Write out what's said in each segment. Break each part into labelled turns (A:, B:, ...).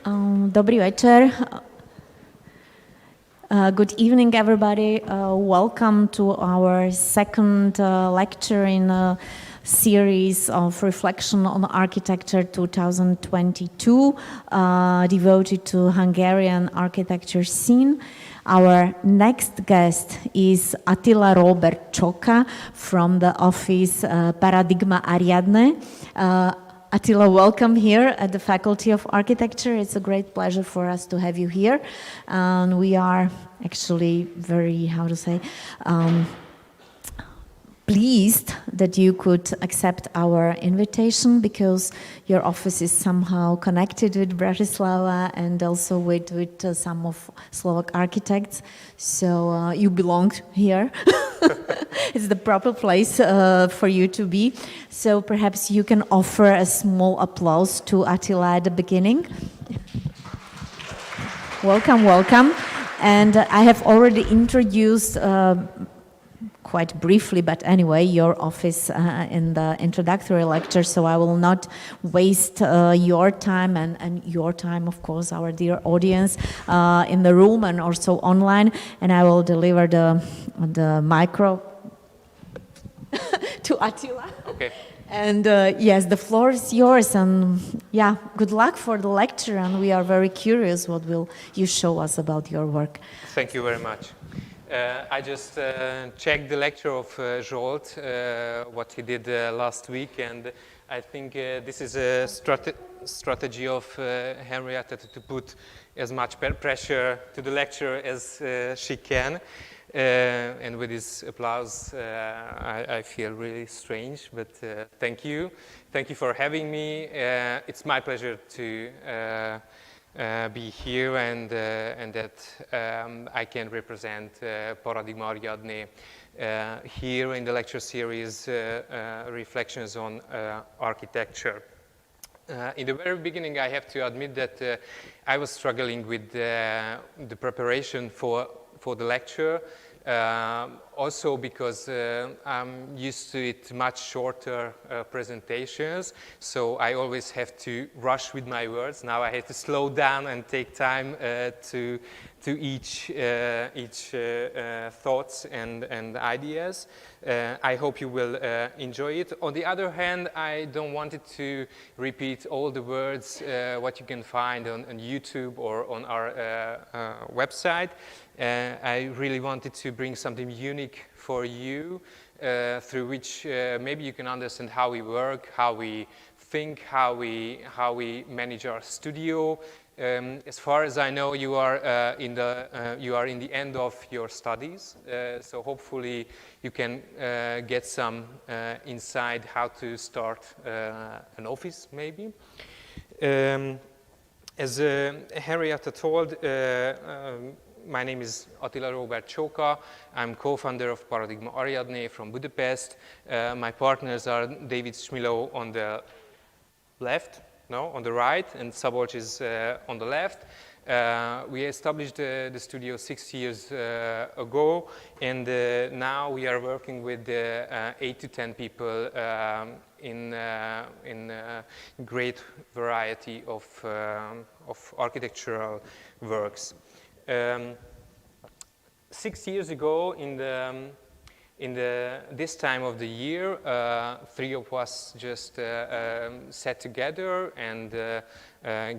A: Dobrý večer. Good evening, everybody. Welcome to our second lecture in a series of Reflection on Architecture 2022, devoted to Hungarian architecture scene. Our next guest is Atilla Róbert Csóka from the office Paradigma Ariadné. Attila, welcome here at the Faculty of Architecture. It's a great pleasure for us to have you here. And we are actually very, pleased that you could accept our invitation because your office is somehow connected with Bratislava and also with some of Slovak architects. So you belong here. It's the proper place for you to be. So perhaps you can offer a small applause to Attila at the beginning. Welcome, welcome. And I have already introduced quite briefly, but anyway, your office in the introductory lecture, so I will not waste your time and your time, of course, our dear audience in the room and also online, and I will deliver the micro to Attila.
B: Okay.
A: And yes, the floor is yours, and yeah, good luck for the lecture, and we are very curious what will you show us about your work.
B: Thank you very much. I just checked the lecture of Zsolt, what he did last week, and I think this is a strategy of Henrietta to put as much pressure to the lecture as she can. And with this applause, I feel really strange, but thank you. Thank you for having me. It's my pleasure to be here and that I can represent Paradigma Ariadné here in the lecture series Reflections on Architecture. In the very beginning, I have to admit that I was struggling with the preparation for the lecture, also because I'm used to it much shorter presentations, so I always have to rush with my words. Now I have to slow down and take time to each thoughts and ideas. I hope you will enjoy it. On the other hand, I don't want it to repeat all the words what you can find on YouTube or on our website. I really wanted to bring something unique for you through which maybe you can understand how we work, how we think, how we manage our studio. As far as I know, you are in the end of your studies, so hopefully you can get some insight how to start an office, maybe. As Henrietta told, my name is Atilla Róbert Csóka. I'm co-founder of Paradigma Ariadné from Budapest. My partners are David Smiló on the left, no, on the right, and Szabolcs is on the left. We established the studio 6 years ago, and now we are working with 8 to 10 people in great variety of architectural works. 6 years ago, in this time of the year, 3 of us just sat together and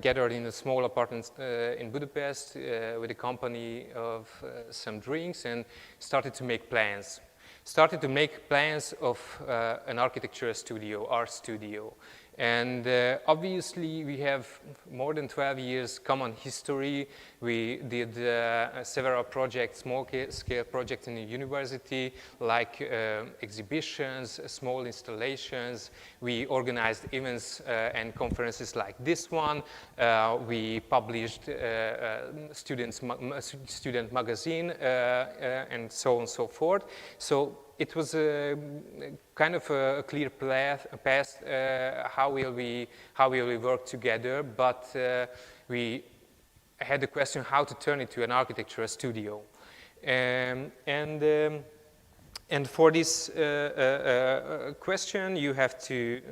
B: gathered in a small apartment in Budapest with a company of some drinks and started to make plans. Started to make plans of an architecture studio, our studio. And obviously we have more than 12 years common history. We did several projects, small-scale projects in the university, like exhibitions, small installations. We organized events and conferences like this one. We published student magazine and so on and so forth. So it was a kind of a clear path how will we work together, but we had the question how to turn it to an architecture studio, and for this question you have to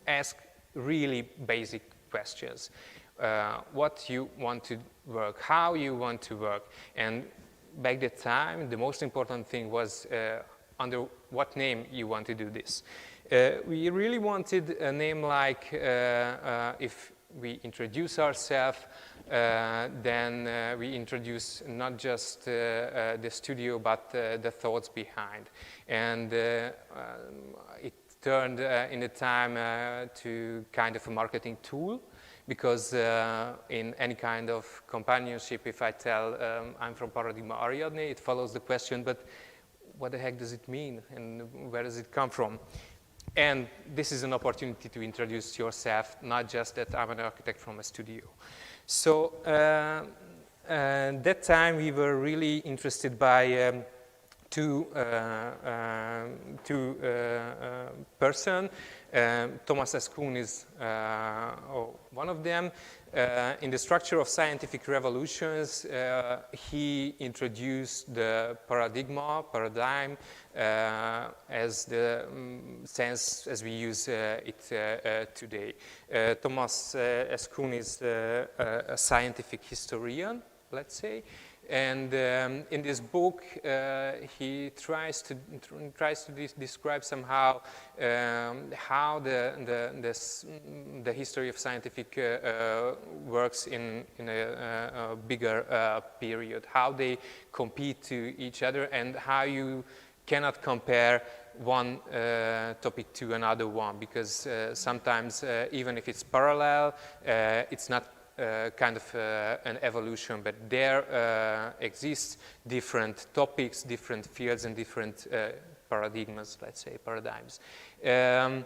B: ask really basic questions. what you want to work, how you want to work. And back that time, the most important thing was under what name you want to do this. We really wanted a name like, if we introduce ourselves, then we introduce not just the studio, but the thoughts behind. And it turned in the time to kind of a marketing tool, because in any kind of companionship, if I tell I'm from Paradigma Ariadné, it follows the question, but what the heck does it mean and where does it come from? And this is an opportunity to introduce yourself, not just that I'm an architect from a studio. So that time we were really interested by two person. Thomas S. Kuhn is one of them. In the structure of scientific revolutions, he introduced the paradigm, as the sense as we use it today. Thomas S. Kuhn is a scientific historian, let's say. And in this book, he tries to describe somehow how the history of scientific works in a bigger period, how they compete to each other, and how you cannot compare one topic to another one, because sometimes even if it's parallel, it's not kind of an evolution, but there exists different topics, different fields, and different paradigmas, let's say, paradigms. A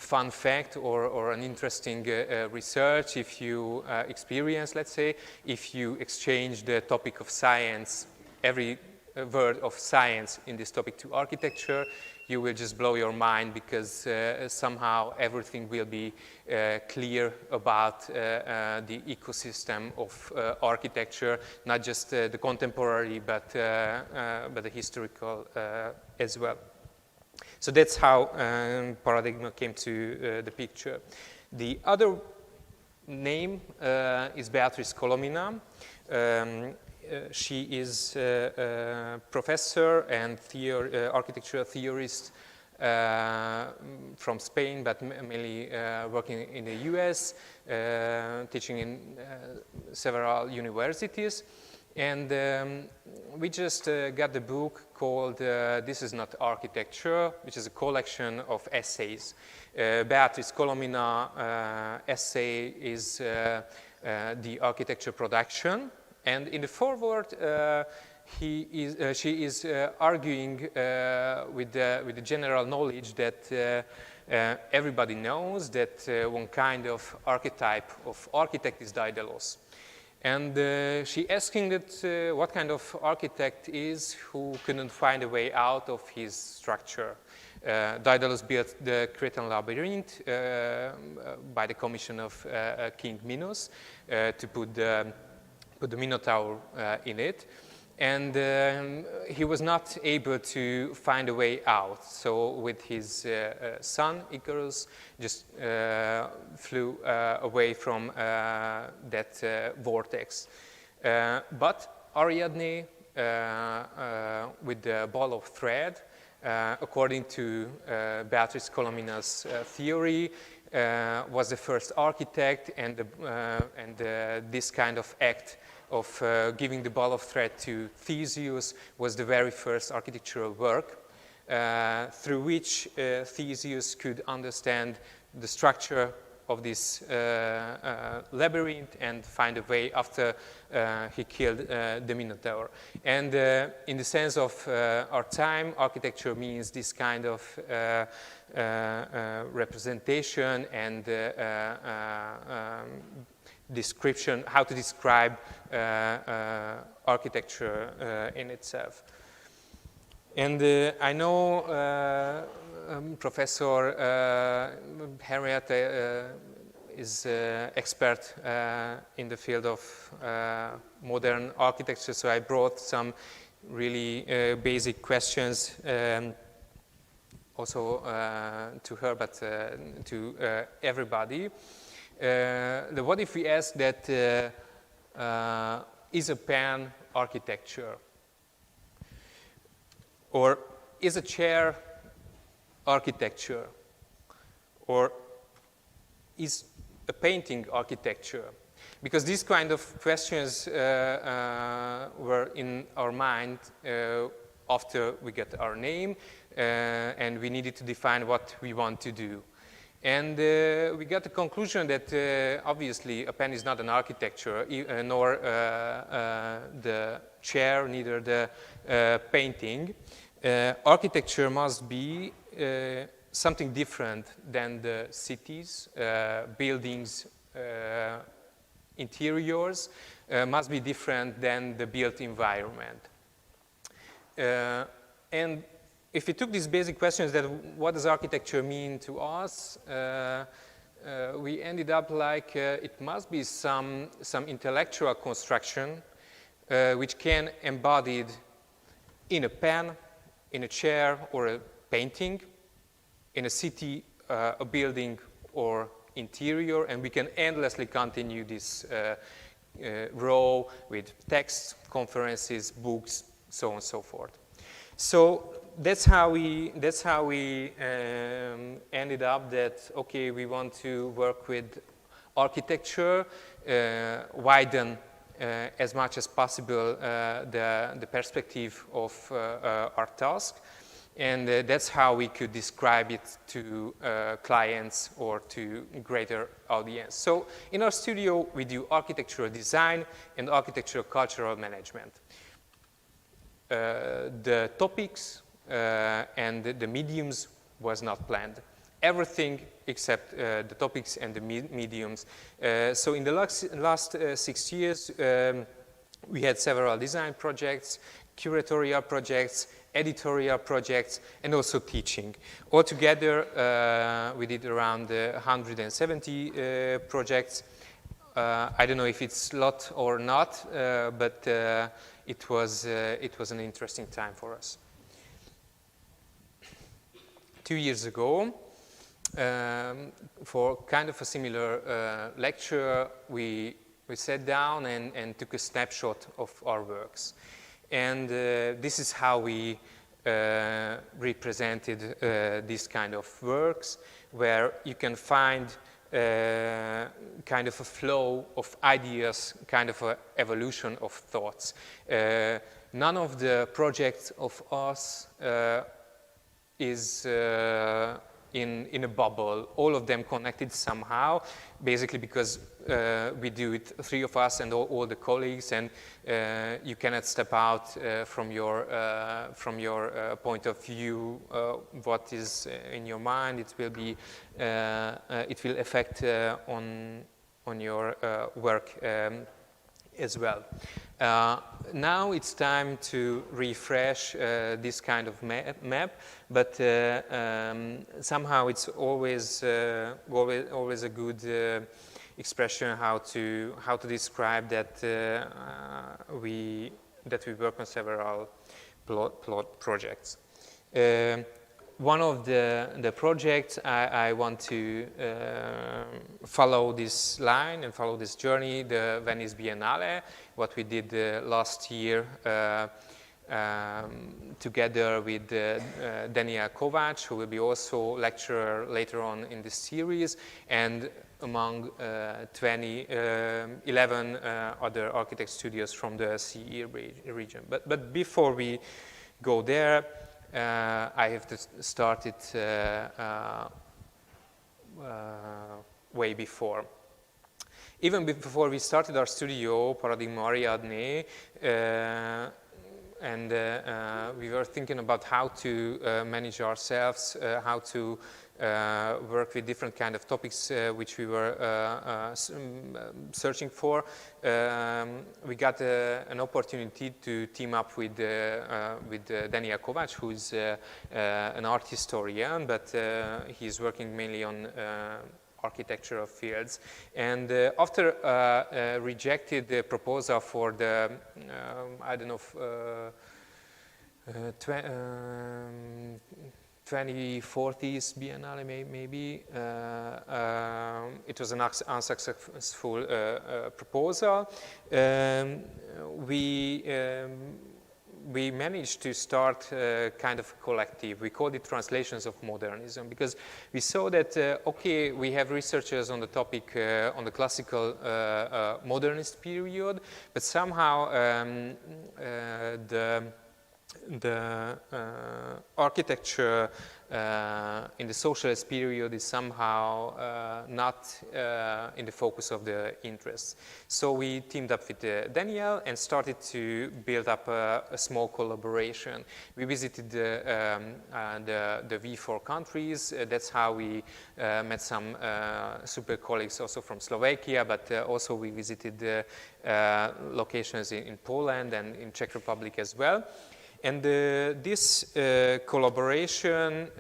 B: fun fact or an interesting research, if you experience, let's say, if you exchange the topic of science, every word of science in this topic to architecture, you will just blow your mind, because somehow everything will be clear about the ecosystem of architecture, not just the contemporary, but the historical as well. So that's how Paradigma came to the picture. The other name is Beatrice Colomina. She is a professor and architectural theorist from Spain, but mainly working in the US, teaching in several universities. And we just got the book called This Is Not Architecture, which is a collection of essays. Beatrice Colomina essay is the architecture production. And in the foreword, she is arguing with the general knowledge that everybody knows that one kind of archetype of architect is Daedalus. And she asking that what kind of architect is who couldn't find a way out of his structure. Daedalus built the Cretan labyrinth by the commission of King Minos to put the Minotaur in it, and he was not able to find a way out. So with his son Icarus, just flew away from that vortex. But Ariadne, with the ball of thread, according to Beatrice Colomina's theory, was the first architect, and this kind of act of giving the ball of thread to Theseus was the very first architectural work through which Theseus could understand the structure of this labyrinth and find a way after he killed the Minotaur. And in the sense of our time, architecture means this kind of representation and description, how to describe architecture in itself. And I know Professor Henriette is expert in the field of modern architecture, so I brought some really basic questions also to her, but to everybody. what if we ask that is a pen architecture? Or is a chair architecture? Or is a painting architecture? Because these kind of questions were in our mind after we got our name, and we needed to define what we want to do. And we got the conclusion that obviously a pen is not an architecture, nor the chair, neither the painting. Architecture must be something different than the cities, buildings, interiors, must be different than the built environment. And if we took these basic questions that what does architecture mean to us, we ended up like it must be some intellectual construction which can embodied in a pen, in a chair, or a painting, in a city, a building, or interior, and we can endlessly continue this row with texts, conferences, books, so on and so forth. So that's how we ended up that, okay, we want to work with architecture, widen as much as possible the perspective of our task. And that's how we could describe it to clients or to greater audience. So in our studio, we do architectural design and architectural cultural management. The topics and the mediums was not planned. Everything except the topics and the mediums. So in the last 6 years, we had several design projects, curatorial projects, editorial projects, and also teaching. Altogether, we did around 170 projects. I don't know if it's a lot or not, but it was an interesting time for us. 2 years ago, for kind of a similar lecture, we sat down and took a snapshot of our works. And this is how we represented these kind of works, where you can find kind of a flow of ideas, kind of an evolution of thoughts. None of the projects of us is in a bubble, all of them connected somehow, basically because we do it, 3 of us and all the colleagues, and you cannot step out from your point of view, what is in your mind. It will be, it will affect on your work as well. Now it's time to refresh this kind of map, but somehow it's always a good expression how to describe that we work on several plot projects. One of the projects I want to follow this line and follow this journey, the Venice Biennale, what we did last year together with Daniel Kovács, who will be also lecturer later on in this series, and among 11 other architect studios from the CE region. But before we go there, I have to start it way before. Even before we started our studio, Paradigma Ariadné, and we were thinking about how to manage ourselves, how to work with different kind of topics which we were searching for. We got an opportunity to team up with Daniel Kovács, who is an art historian, but he's working mainly on architectural fields. And after rejected the proposal for the, I don't know, 2040s Biennale, maybe. It was an unsuccessful proposal. We managed to start kind of a collective. We called it Translations of Modernism, because we saw that, okay, we have researchers on the topic, on the classical modernist period, but somehow the architecture in the socialist period is somehow not in the focus of the interest. So we teamed up with Daniel and started to build up a small collaboration. We visited the V4 countries. That's how we met some super colleagues also from Slovakia, but also we visited locations in Poland and in Czech Republic as well. And this collaboration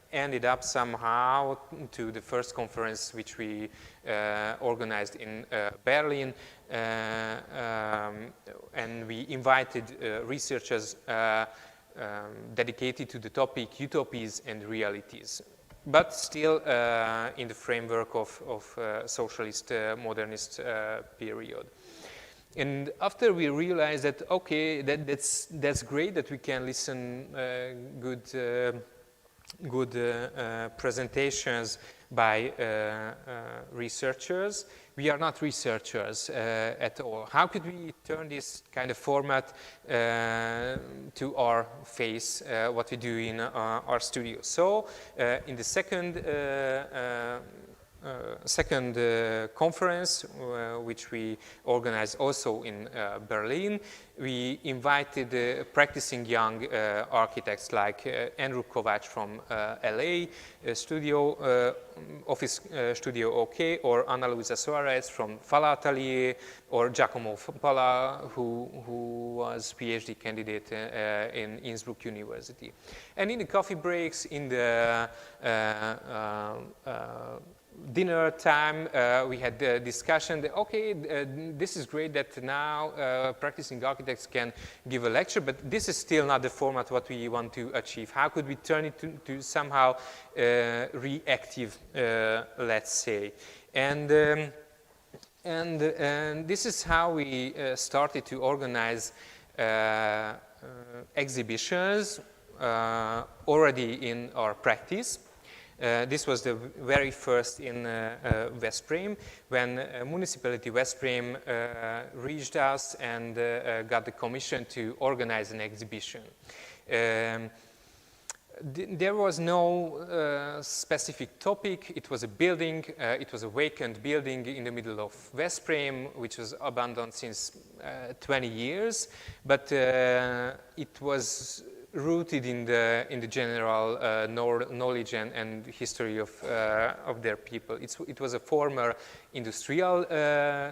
B: ended up somehow to the first conference which we organized in Berlin, and we invited researchers dedicated to the topic utopies and realities, but still in the framework of socialist modernist period. And after we realized that, okay, that's great that we can listen good presentations by researchers, we are not researchers at all. How could we turn this kind of format to our face, what we do in our studio? So in the second conference, which we organized also in Berlin, we invited practicing young architects like Andrew Kovacs from LA, Office Studio OK, or Ana Luisa Suarez from Fala Atelier, or Giacomo Pala, who was PhD candidate in Innsbruck University. And in the coffee breaks, in the dinner time, we had the discussion that, okay, this is great that now practicing architects can give a lecture, but this is still not the format what we want to achieve. How could we turn it to somehow reactive, let's say? And this is how we started to organize exhibitions already in our practice. This was the very first in Veszprém, when Municipality Veszprém reached us and got the commission to organize an exhibition. There was no specific topic. It was a building. It was a vacant building in the middle of Veszprém, which was abandoned since 20 years, but it was rooted in the general knowledge and history of their people. It was a former industrial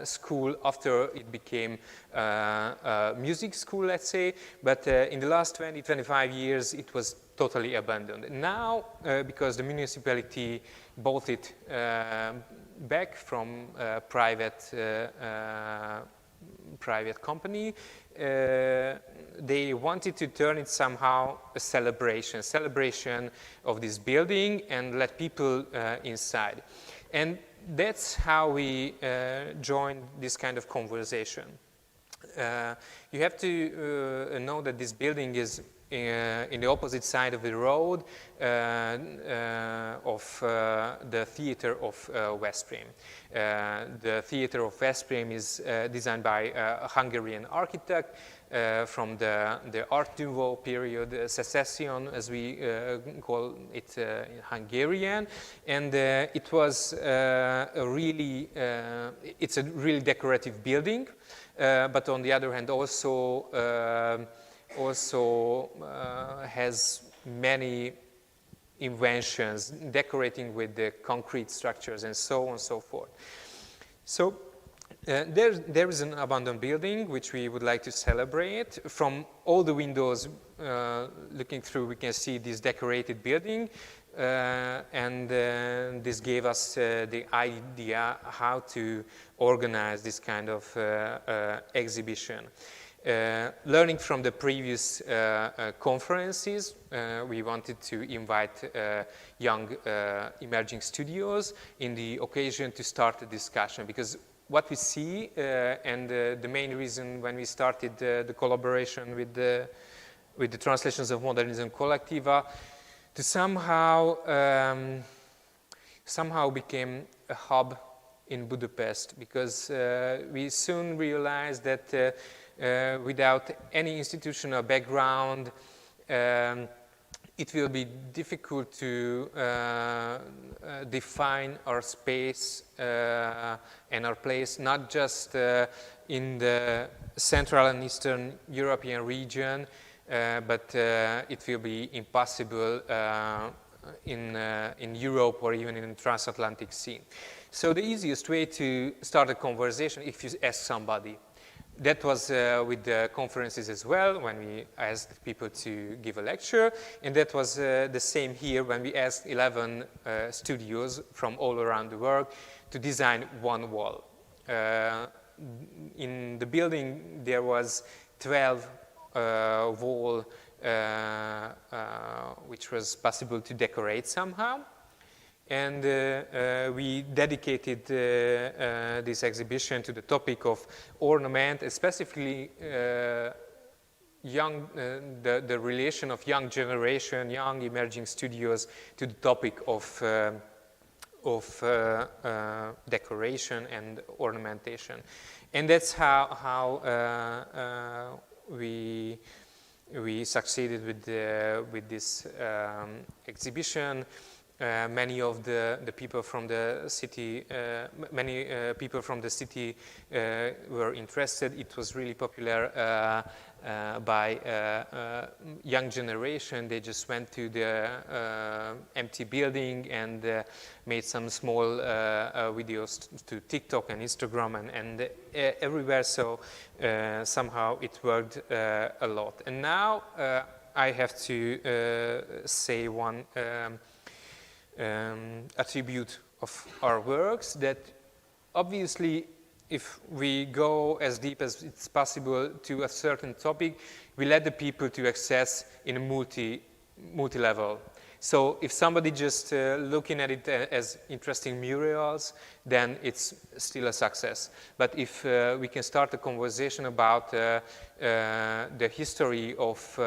B: school. After it became a music school, let's say, but in the last 20-25 years it was totally abandoned. Now, because the municipality bought it back from a private company, they wanted to turn it somehow a celebration of this building and let people inside. And that's how we joined this kind of conversation. You have to know that this building is in the opposite side of the road of the theater of Veszprém. The theater of Veszprém is designed by a Hungarian architect from the Art Nouveau period, Secession, as we call it in Hungarian, and it was it's a really decorative building, but on the other hand also has many inventions, decorating with the concrete structures and so on and so forth. So there is an abandoned building which we would like to celebrate. From all the windows looking through, we can see this decorated building, and this gave us the idea how to organize this kind of exhibition. Learning from the previous conferences, we wanted to invite young emerging studios in the occasion to start a discussion, because what we see, and the main reason when we started the collaboration with the Translations of Modernism Collectiva, to somehow became a hub in Budapest, because we soon realized that without any institutional background, it will be difficult to define our space and our place, not just in the Central and Eastern European region, but it will be impossible in Europe or even in the transatlantic scene. So the easiest way to start a conversation, if you ask somebody. That was with the conferences as well, when we asked people to give a lecture, and that was the same here when we asked 11 studios from all around the world to design one wall. In the building there was 12 wall which was possible to decorate somehow. And we dedicated this exhibition to the topic of ornament, specifically the relation of young generation, young emerging studios to the topic of decoration and ornamentation. And that's how we succeeded with this exhibition. Many of the people from the city, people from the city were interested. It was really popular by young generation. They just went to the empty building and made some small videos to TikTok and Instagram and everywhere. So somehow it worked a lot. And now I have to say one attribute of our works, that obviously if we go as deep as it's possible to a certain topic, we let the people to access in a multi-level. So if somebody just looking at it as interesting murals, then it's still a success. But if we can start a conversation about the history of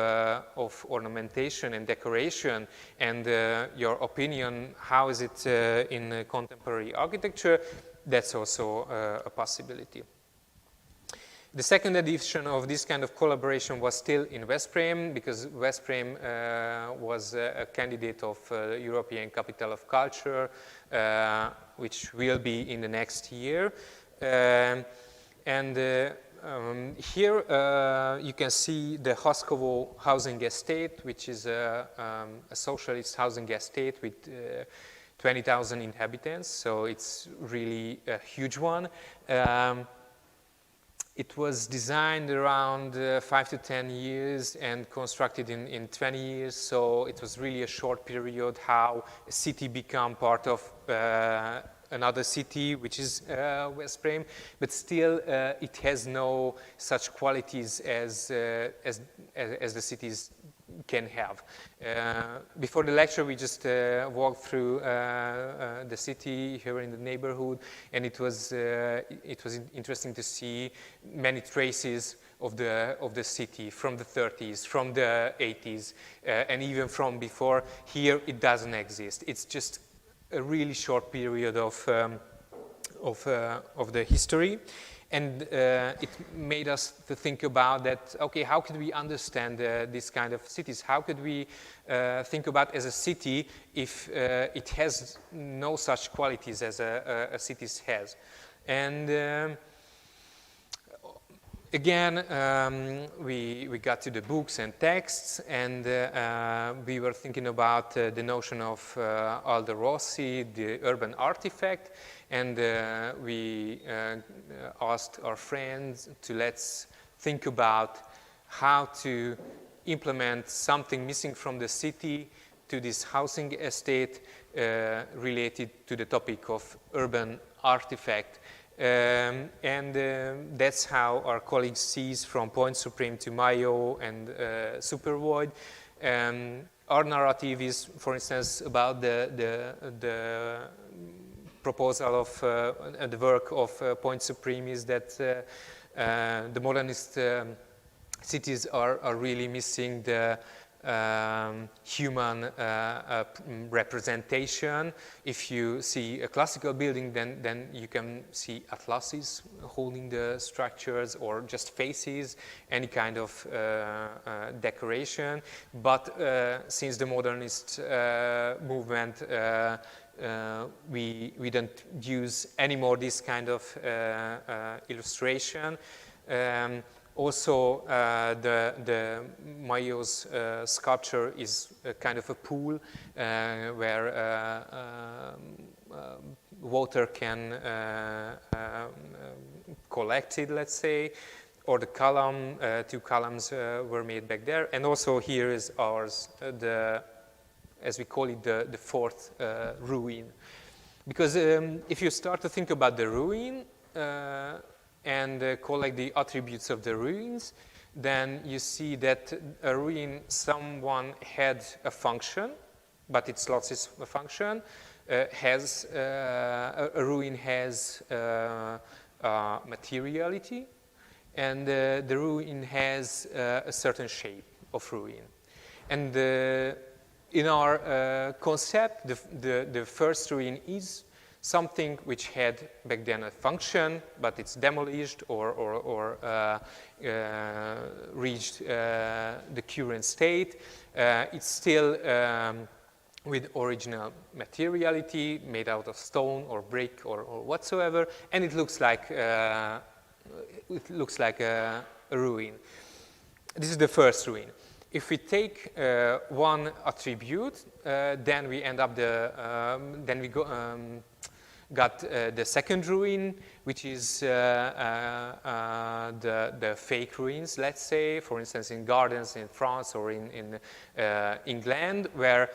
B: ornamentation and decoration, and your opinion, how is it in contemporary architecture, that's also a possibility. The second edition of this kind of collaboration was still in Veszprém, because Veszprém was a candidate of European Capital of Culture, which will be in the next year. Here you can see the Haskovo housing estate, which is a socialist housing estate with 20,000 inhabitants, so it's really a huge one. It was designed around 5 to 10 years and constructed in 20 years, so it was really a short period how a city became part of another city, which is Veszprém, but still it has no such qualities as the cities can have. Before the lecture, we just walked through the city here in the neighborhood, and it was interesting to see many traces of the city from the 30s, from the 80s, and even from before. Here, it doesn't exist. It's just a really short period of the history. And it made us to think about that, okay, how could we understand this kind of cities? How could we think about as a city if it has no such qualities as a city has? And again, we got to the books and texts, and we were thinking about the notion of Aldo Rossi, the urban artifact, and we asked our friends to let's think about how to implement something missing from the city to this housing estate related to the topic of urban artifact. That's how our colleague sees from Point Supreme to Mayo and Supervoid. Our narrative is, for instance, about the proposal of the work of Point Supreme is that the modernist cities are really missing the human representation. If you see a classical building, then you can see atlases holding the structures or just faces, any kind of decoration. But since the modernist movement, we don't use anymore this kind of illustration. Also, the Mayo's sculpture is a kind of a pool where water can collect it, let's say, or the column, two columns were made back there. And also here is ours, as we call it, the fourth ruin. Because if you start to think about the ruin, and collect the attributes of the ruins, then you see that a ruin, someone had a function, but it's lost its function. A ruin has materiality, and the ruin has a certain shape of ruin. And in our concept, the first ruin is something which had back then a function, but it's demolished or reached the current state. It's still with original materiality, made out of stone or brick or whatsoever, and it looks like a ruin. This is the first ruin. If we take one attribute, then we end up got the second ruin, which is the fake ruins, let's say, for instance, in gardens in France or in England, where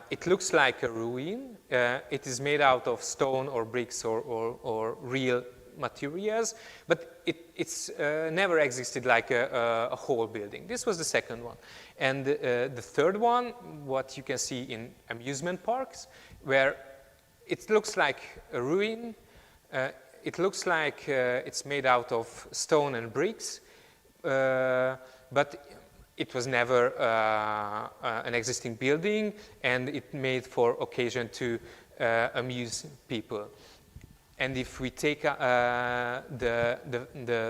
B: it looks like a ruin. It is made out of stone or bricks or real materials, but it's never existed like a whole building. This was the second one. And the third one, what you can see in amusement parks, where it looks like a ruin. It looks like it's made out of stone and bricks, but it was never an existing building, and it made for occasion to amuse people. And if we take the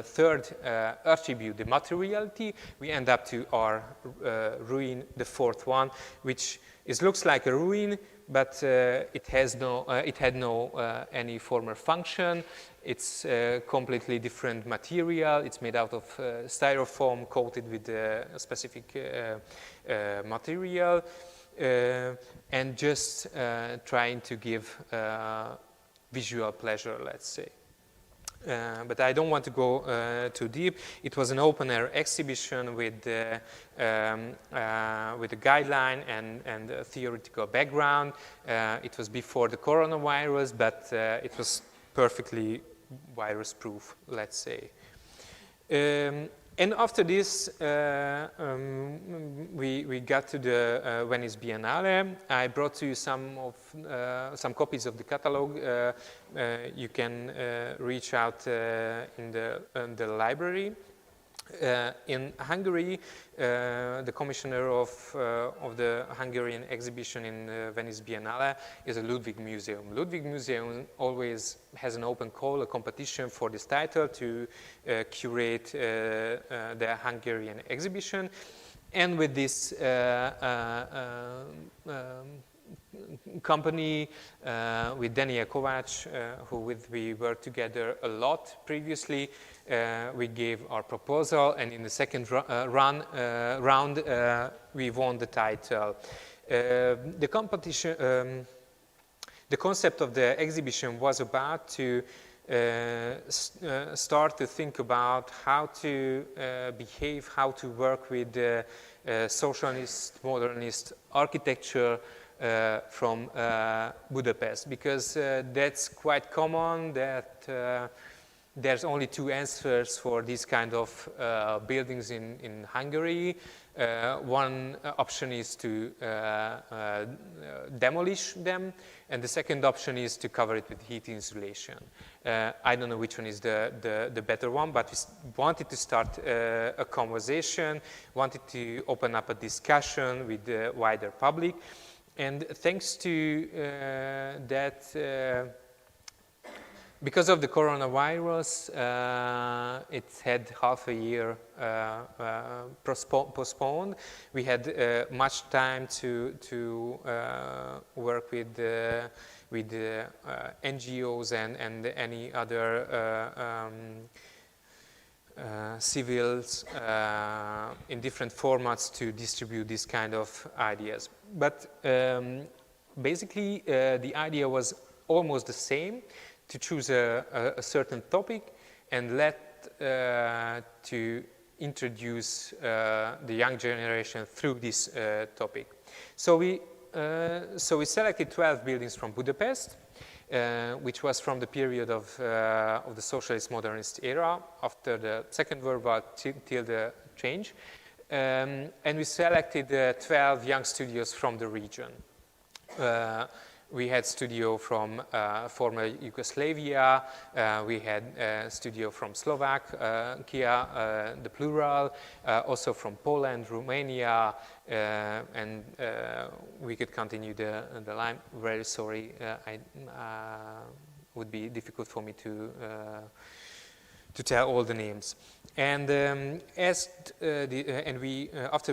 B: third attribute, the materiality, we end up to our ruin, the fourth one, which looks like a ruin, but it had no any former function. It's a completely different material. It's made out of styrofoam coated with a specific material, and just trying to give visual pleasure, let's say. But I don't want to go too deep. It was an open-air exhibition with a guideline and a theoretical background. It was before the coronavirus, but it was perfectly virus-proof, let's say. And after this, we got to the Venice Biennale. I brought to you some copies of the catalog. You can reach out in the library. In Hungary, the commissioner of the Hungarian exhibition in Venice Biennale is a Ludwig Museum. Ludwig Museum always has an open call, a competition for this title to curate the Hungarian exhibition. And with this company, with Daniel Kovács, who we worked together a lot previously, we gave our proposal, and in the second round, we won the title. The competition, the concept of the exhibition was about to start to think about how to behave, how to work with socialist, modernist architecture from Budapest, because that's quite common that there's only two answers for these kind of buildings in Hungary. One option is to demolish them, and the second option is to cover it with heat insulation. I don't know which one is the better one, but we wanted to start a conversation, wanted to open up a discussion with the wider public, and thanks to that, because of the coronavirus, it had half a year postponed. We had much time to work with NGOs and any other civils in different formats to distribute these kind of ideas. But basically, the idea was almost the same: to choose a certain topic and to introduce the young generation through this topic. So we selected 12 buildings from Budapest, which was from the period of the socialist modernist era, after the Second World War till the change. And we selected 12 young studios from the region. We had studio from former Yugoslavia, we had studio from Slovakia, the plural, also from Poland, Romania, and we could continue the line. Very sorry, would be difficult for me to tell all the names. And after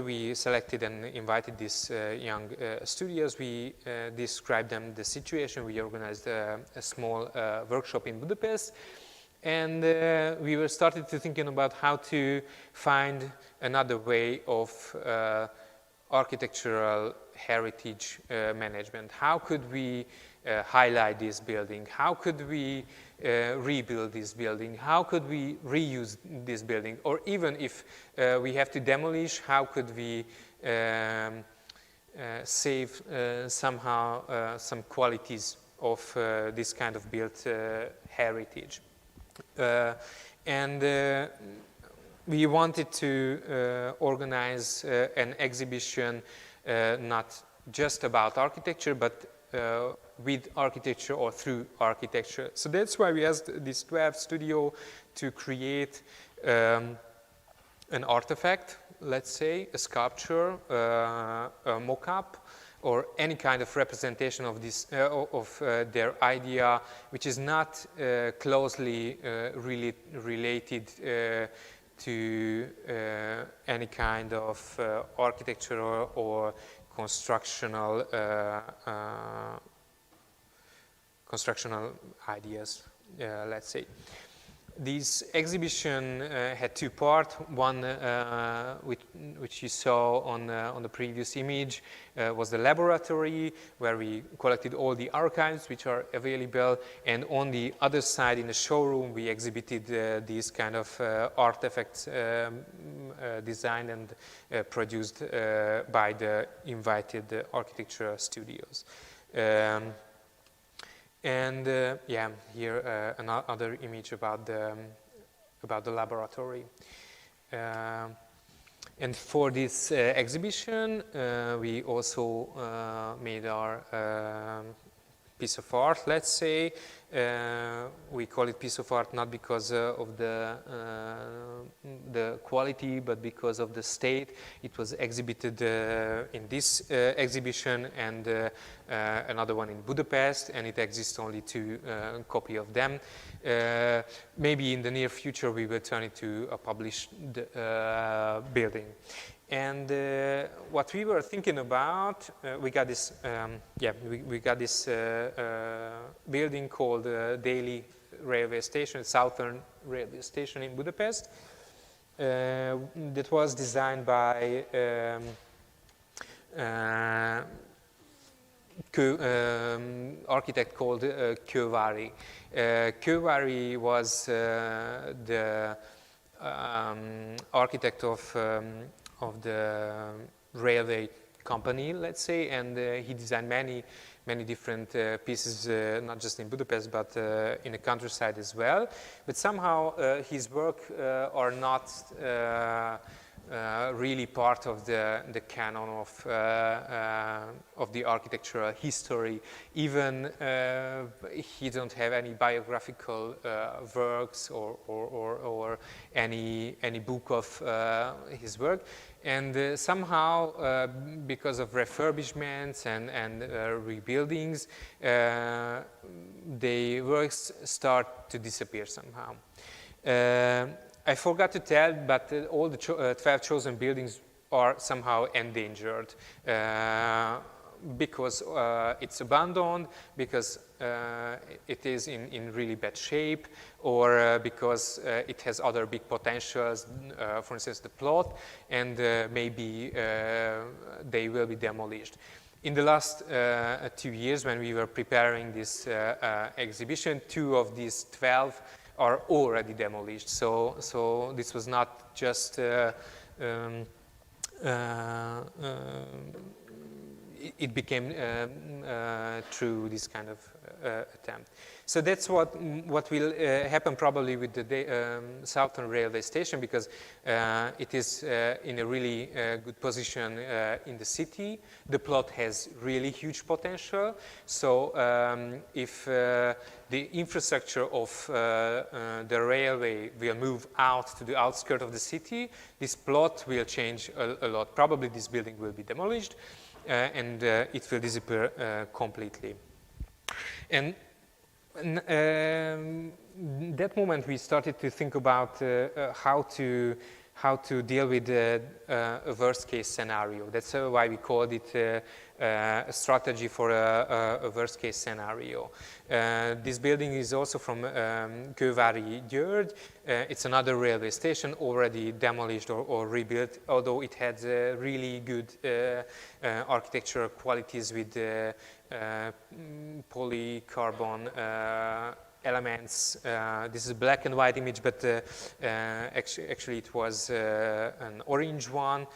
B: we selected and invited these young studios, we described them the situation. We organized a small workshop in Budapest, and we were started to thinking about how to find another way of architectural heritage management. How could we highlight this building? How could we rebuild this building? How could we reuse this building? Or even if we have to demolish, how could we save somehow some qualities of this kind of built heritage? And we wanted to organize an exhibition not just about architecture, but with architecture or through architecture. So that's why we asked this 12 studio to create an artifact, let's say, a sculpture, a mock-up, or any kind of representation of this their idea, which is not closely related to any kind of architectural or constructional ideas, let's say. This exhibition had two parts. One, which you saw on the previous image, was the laboratory, where we collected all the archives which are available, and on the other side in the showroom we exhibited these kind of artifacts designed and produced by the invited architectural studios. And yeah, here another image about the laboratory. And for this exhibition, we also made our piece of art, let's say. We call it piece of art not because of the quality, but because of the state. It was exhibited in this exhibition and another one in Budapest, and it exists only two copies of them. Maybe in the near future we will turn it to a published building. And what we were thinking about, we got this, we got this building called Daily Railway Station, Southern Railway Station in Budapest. That was designed by architect called Kővári. Kővári was the architect of the railway company, let's say, and he designed many different pieces, not just in Budapest, but in the countryside as well. But somehow his work are not really part of the canon of the architectural history. Even he don't have any biographical works or any book of his work. And somehow, because of refurbishments and rebuildings, the works start to disappear somehow. I forgot to tell, but all the 12 chosen buildings are somehow endangered because it's abandoned, because it is in really bad shape, or because it has other big potentials, for instance the plot, and maybe they will be demolished. In the last 2 years, when we were preparing this exhibition, 2 of these 12 are already demolished. So this was not just it became through this kind of attempt. So that's what will happen probably with the Southern Railway Station, because it is in a really good position in the city. The plot has really huge potential. So if the infrastructure of the railway will move out to the outskirts of the city, this plot will change a lot. Probably this building will be demolished. And it will disappear completely. And that moment we started to think about how to deal with a worst case scenario. That's why we called it a strategy for a worst case scenario. This building is also from Kővári György. It's another railway station already demolished or rebuilt, although it had really good architectural qualities with polycarbon elements. This is a black and white image, but actually it was an orange one.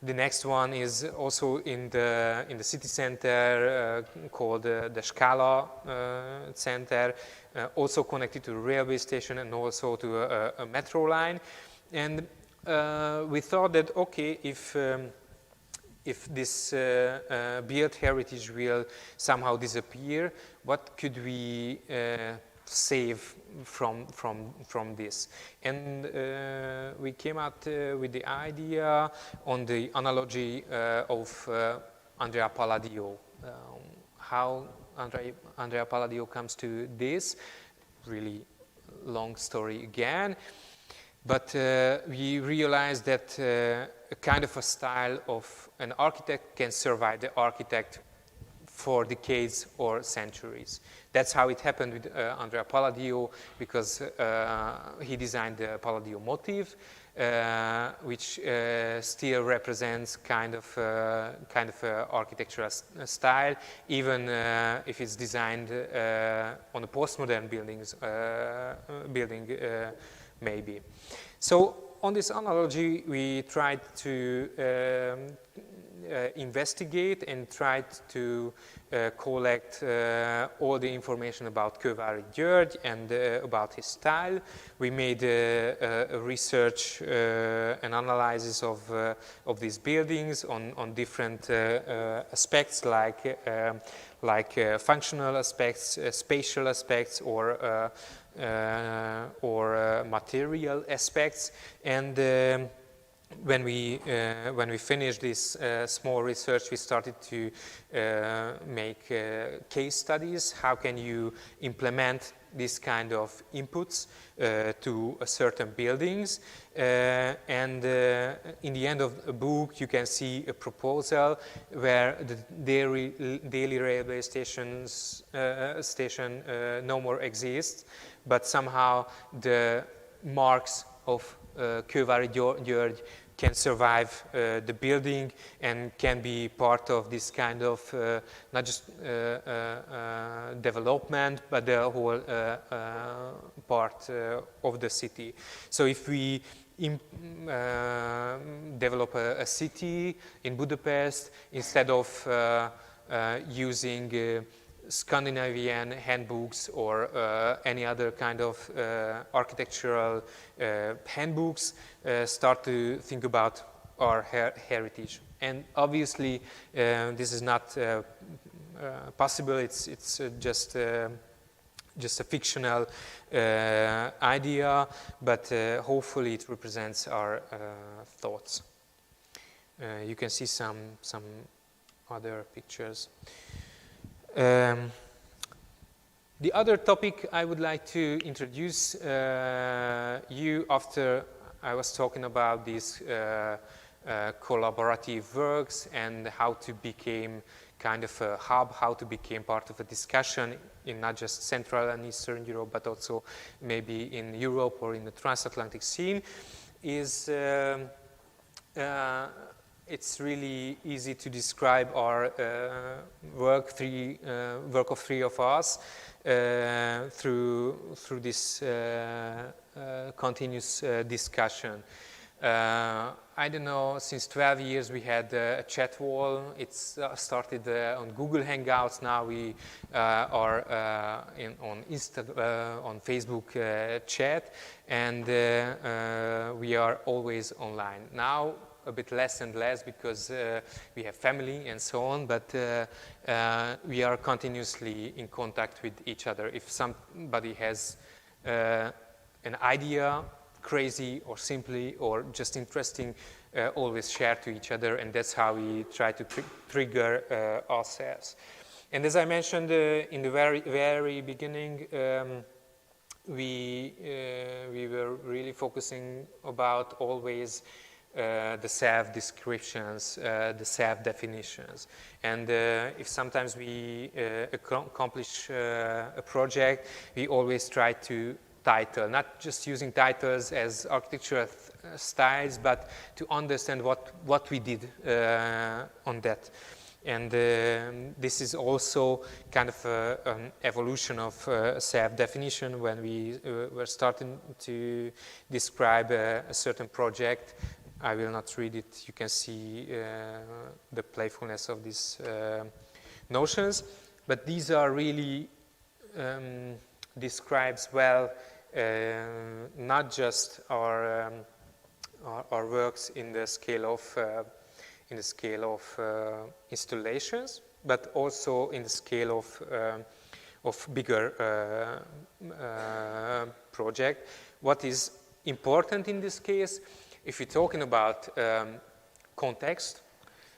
B: The next one is also in the city center called the Scala Center, also connected to a railway station and also to a metro line. And we thought that, okay, if this built heritage will somehow disappear, what could we save from this? And we came out with the idea on the analogy of Andrea Palladio. How Andrea Palladio comes to this, really long story again. But we realized that a kind of a style of an architect can survive the architect for decades or centuries. That's how it happened with Andrea Palladio, because he designed the Palladio motif, which still represents kind of architectural style, even if it's designed on a postmodern building, maybe. So on this analogy, we tried to investigate and tried to collect all the information about Kővári György and about his style. We made a research and analysis of these buildings on different aspects, like functional aspects, spatial aspects, or material aspects. And when we finished this small research, we started to make case studies. How can you implement this kind of inputs to certain buildings? And in the end of the book, you can see a proposal where the daily railway station no more exists, but somehow the marks of Kővári György can survive the building and can be part of this kind of not just development, but the whole part of the city. So if we develop a city in Budapest instead of using Scandinavian handbooks or any other kind of architectural handbooks, start to think about our heritage. And obviously, this is not possible. It's just a fictional idea, but hopefully it represents our thoughts. You can see some other pictures. The other topic I would like to introduce you after I was talking about these collaborative works and how to become kind of a hub, how to become part of a discussion in not just Central and Eastern Europe, but also maybe in Europe or in the transatlantic scene, is it's really easy to describe our work of three of us through this continuous discussion. I don't know, since 12 years we had a chat wall. It's started on Google Hangouts. Now we are on Facebook chat, and we are always online. Now a bit less and less because we have family and so on, but we are continuously in contact with each other. If somebody has an idea, crazy or simply or just interesting, always share to each other, and that's how we try to trigger ourselves. And as I mentioned in the very beginning, we were really focusing about always the self-descriptions, the self-definitions. And if sometimes we accomplish a project, we always try to title, not just using titles as architectural styles, but to understand what we did on that. And this is also kind of an evolution of self-definition. When we were starting to describe a certain project, I will not read it. You can see the playfulness of these notions, but these are really describes well not just our works in the scale of installations, but also in the scale of bigger project. What is important in this case, if we're talking about context,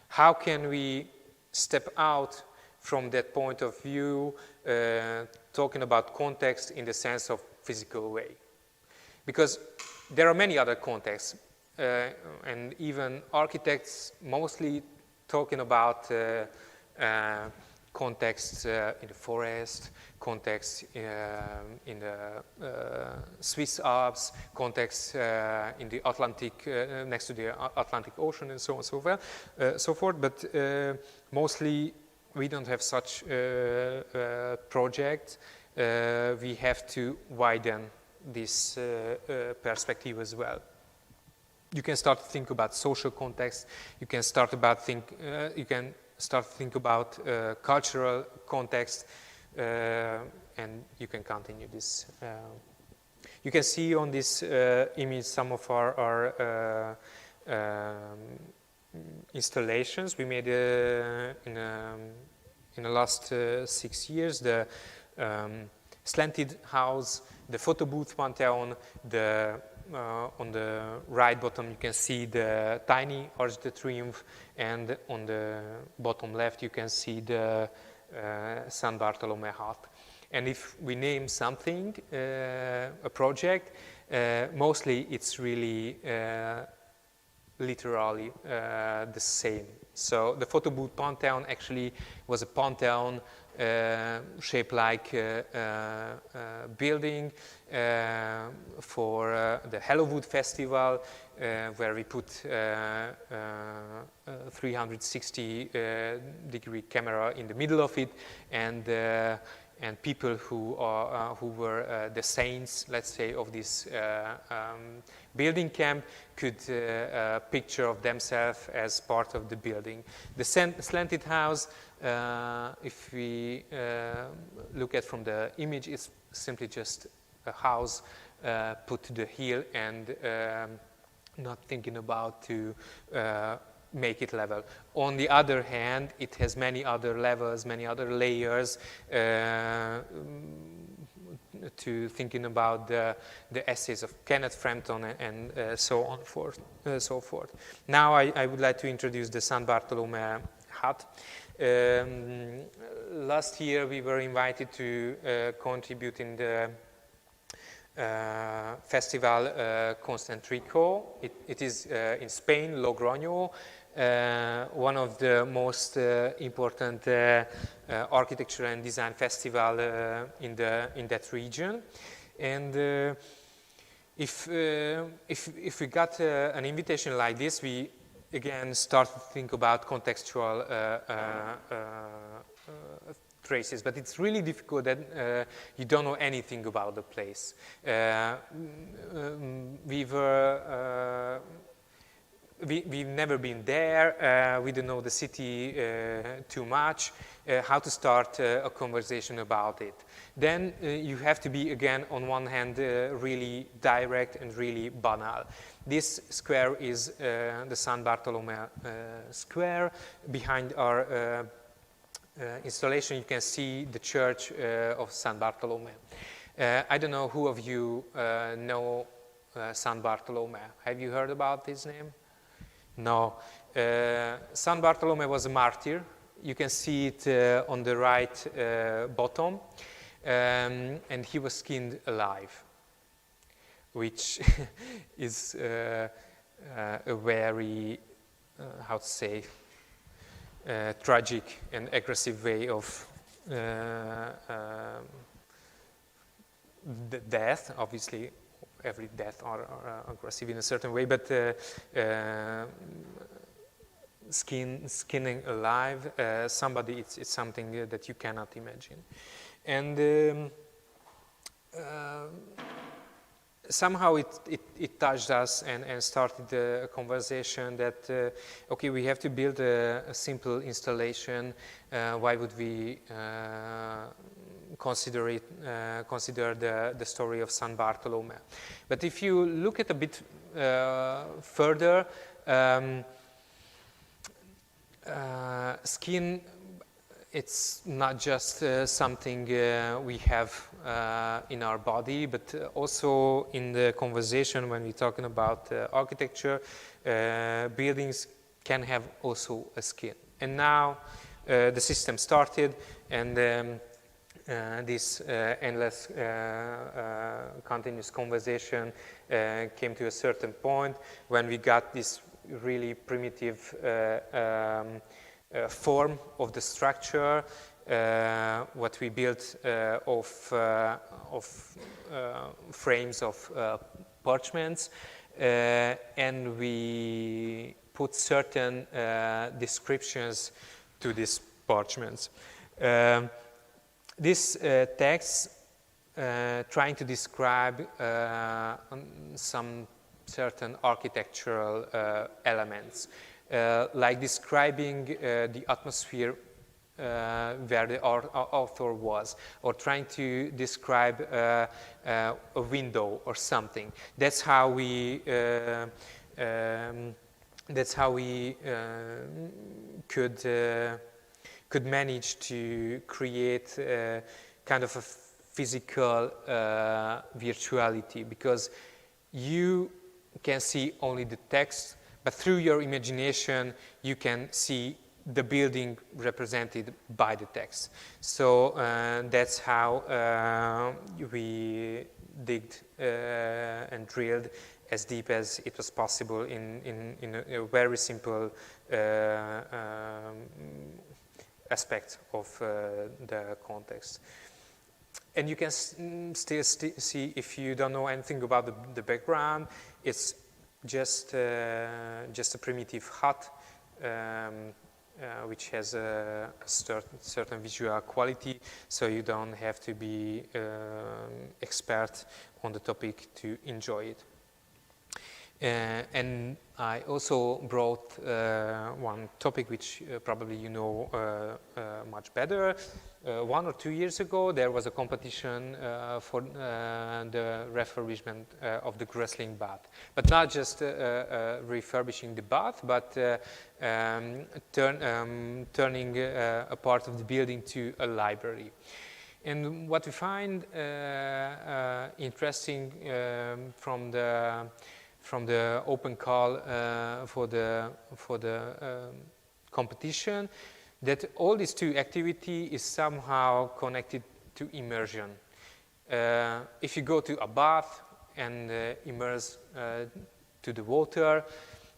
B: how can we step out from that point of view, talking about context in the sense of physical way? Because there are many other contexts, and even architects mostly talking about contexts in the forest, context in the Swiss Alps, context in the Atlantic, next to the Atlantic Ocean, and so on and so forth. But mostly we don't have such projects. We have to widen this perspective as well. You can start to think about social context. You can start to think about cultural context, and you can continue this. You can see on this image some of our installations we made in the last 6 years. The slanted house, the photo booth Pantheon, on the right bottom you can see the tiny Arch de Triomphe, and on the bottom left you can see the San Bartolome hut. And if we name something, a project, mostly it's really literally the same. So the photo booth Pantheon actually was a Pantheon shaped like a building for the Hallowwood Festival, where we put 360 degree camera in the middle of it, and and people who were the saints, let's say, of this building camp could picture of themselves as part of the building. The slanted house, if we look at from the image, is simply just a house put to the hill and not thinking about to make it level. On the other hand, it has many other levels, many other layers to thinking about the essays of Kenneth Frampton and so on so forth. Now I would like to introduce the San Bartolomé hut. Last year we were invited to contribute in the festival Concentrico. It is in Spain, Logroño, one of the most important architecture and design festival in that region. And if we got an invitation like this, we again start to think about contextual traces, but it's really difficult that you don't know anything about the place. We've never been there, we don't know the city too much, how to start a conversation about it. Then you have to be, again, on one hand, really direct and really banal. This square is the San Bartolomé square. Behind our installation, you can see the church of San Bartolomé. I don't know who of you know San Bartolomé. Have you heard about his name? No. San Bartolomé was a martyr. You can see it on the right bottom. And he was skinned alive, which is a very, how to say, tragic and aggressive way of the death. Obviously, every death are aggressive in a certain way, but skinning alive somebody, it's something that you cannot imagine. And somehow it touched us and started a conversation that, okay, we have to build a simple installation. Why would we consider the story of San Bartolomé? But if you look at a bit further, skin, it's not just something we have in our body, but also in the conversation when we're talking about architecture, buildings can have also a skin. And now the system started, and this endless continuous conversation came to a certain point when we got this really primitive form of the structure, what we built of frames of parchments, and we put certain descriptions to these parchments. This text trying to describe some certain architectural elements, like describing the atmosphere where the author was, or trying to describe a window or something. That's how we could manage to create kind of a physical virtuality, because you can see only the text, but through your imagination you can see the building represented by the text. So that's how we digged and drilled as deep as it was possible in a very simple aspect of the context. And you can still see, if you don't know anything about the background, it's just a primitive hut which has a certain visual quality, so you don't have to be expert on the topic to enjoy it. And I also brought one topic which probably you know much better. 1 or 2 years ago, there was a competition for the refurbishment of the wrestling bath. But not just refurbishing the bath, but turning a part of the building to a library. And what we find interesting from the open call for the competition, that all these two activity is somehow connected to immersion. If you go to a bath and immerse to the water,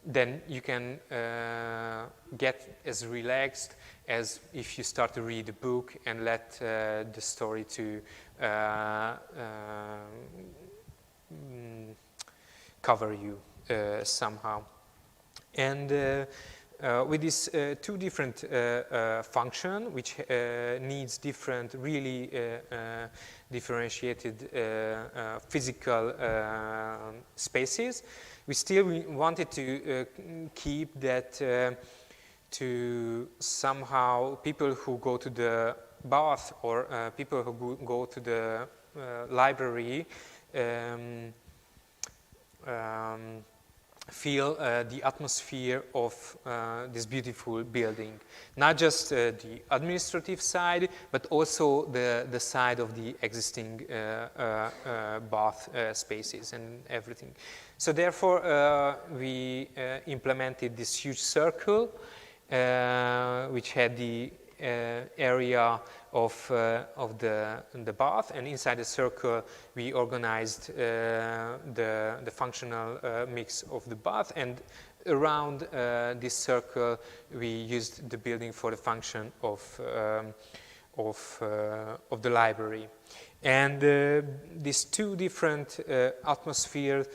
B: then you can get as relaxed as if you start to read a book and let the story to cover you somehow. And with these two different function, which needs different, really differentiated physical spaces, we still wanted to keep that to somehow people who go to the bath or people who go to the library feel the atmosphere of this beautiful building. Not just the administrative side, but also the side of the existing bath spaces and everything. So therefore, we implemented this huge circle, which had the area of the bath, and inside the circle we organized the functional mix of the bath, and around this circle we used the building for the function of the library. And these two different atmospheres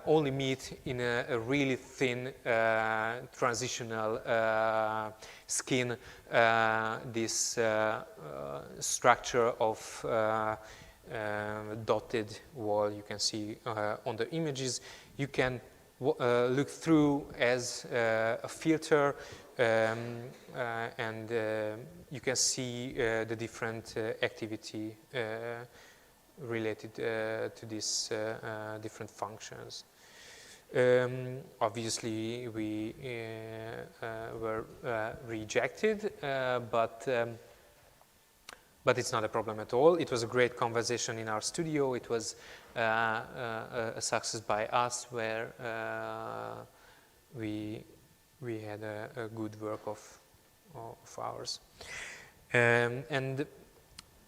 B: only meet in a really thin transitional skin, this structure of dotted wall you can see on the images. You can look through as a filter, and you can see the different activity related to these different functions. Obviously, we were rejected, but it's not a problem at all. It was a great conversation in our studio. It was a success by us, where we had a good work of ours. And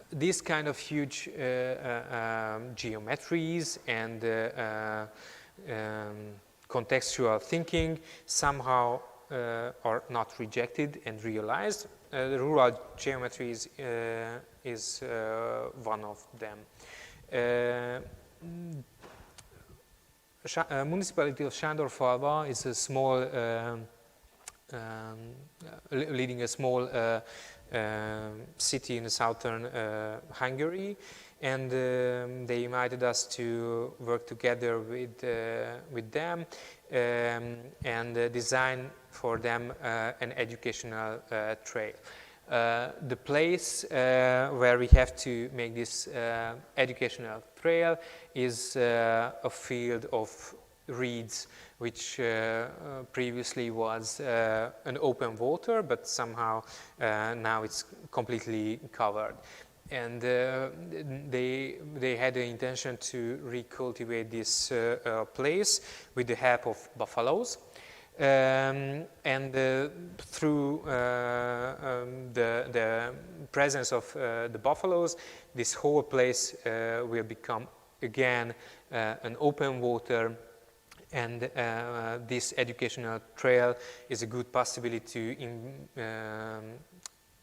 B: these kind of huge geometries and contextual thinking somehow are not rejected and realized. The rural geometry is one of them. Municipality of Sándorfalva is a small, leading a small city in southern Hungary, and they invited us to work together with them and design for them an educational trail. The place where we have to make this educational trail is a field of reeds, which previously was an open water, but somehow now it's completely covered. And they had the intention to recultivate this place with the help of buffaloes. And through the presence of the buffaloes, this whole place will become again an open water, and this educational trail is a good possibility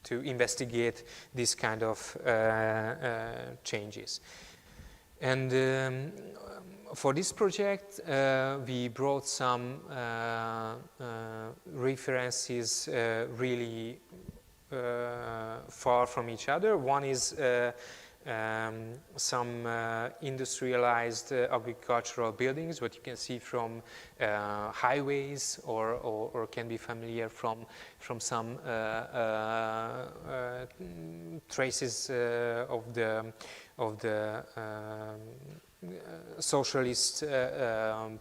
B: to investigate this kind of changes. And For this project, we brought some references really far from each other. One is some industrialized agricultural buildings, what you can see from highways, or can be familiar from some traces of the socialist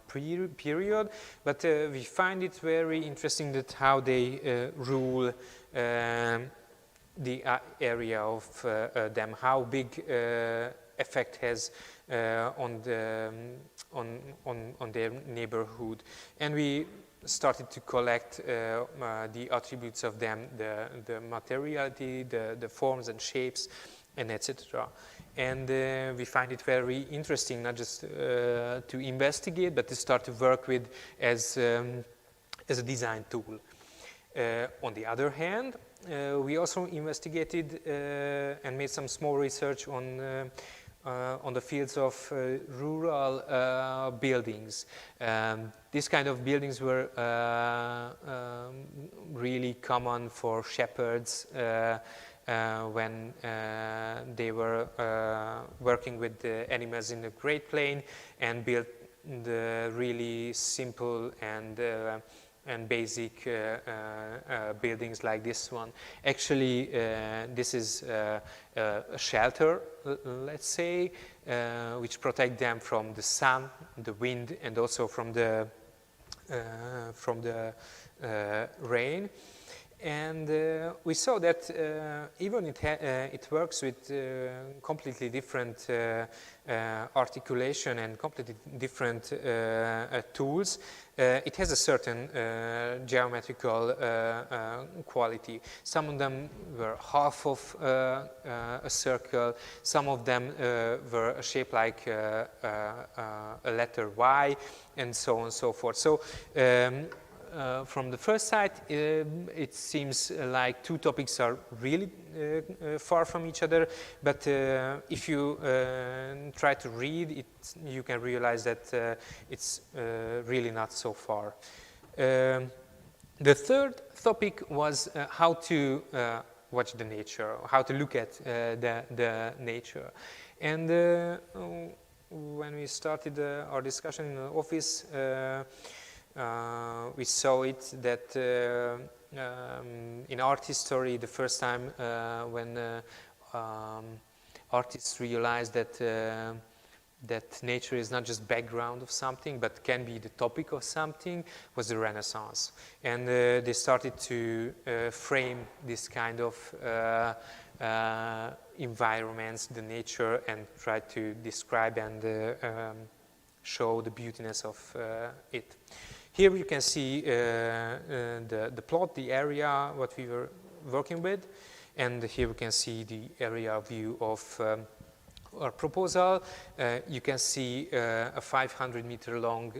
B: period, but we find it very interesting that how they rule the area of them, how big effect has on their neighborhood, and we started to collect the attributes of them, the materiality, the forms and shapes, and etc. And we find it very interesting, not just to investigate, but to start to work with as a design tool. On the other hand, we also investigated and made some small research on the fields of rural buildings. These kind of buildings were really common for shepherds when they were working with the animals in the Great Plain, and built the really simple and basic buildings like this one. Actually, this is a shelter, let's say, which protect them from the sun, the wind, and also from the rain. And we saw that even it works with completely different articulation and completely different tools. It has a certain geometrical quality. Some of them were half of a circle, some of them were shaped like a letter Y, and so on and so forth. So from the first sight, it seems like two topics are really far from each other, but if you try to read it, you can realize that it's really not so far. The third topic was how to watch the nature, how to look at the nature. And when we started our discussion in the office, we saw it that in art history, the first time when artists realized that that nature is not just background of something, but can be the topic of something, was the Renaissance. And they started to frame this kind of environments, the nature, and try to describe and show the beautiness of it. Here you can see the plot, the area, what we were working with, and here we can see the area view of our proposal. You can see a 500-meter long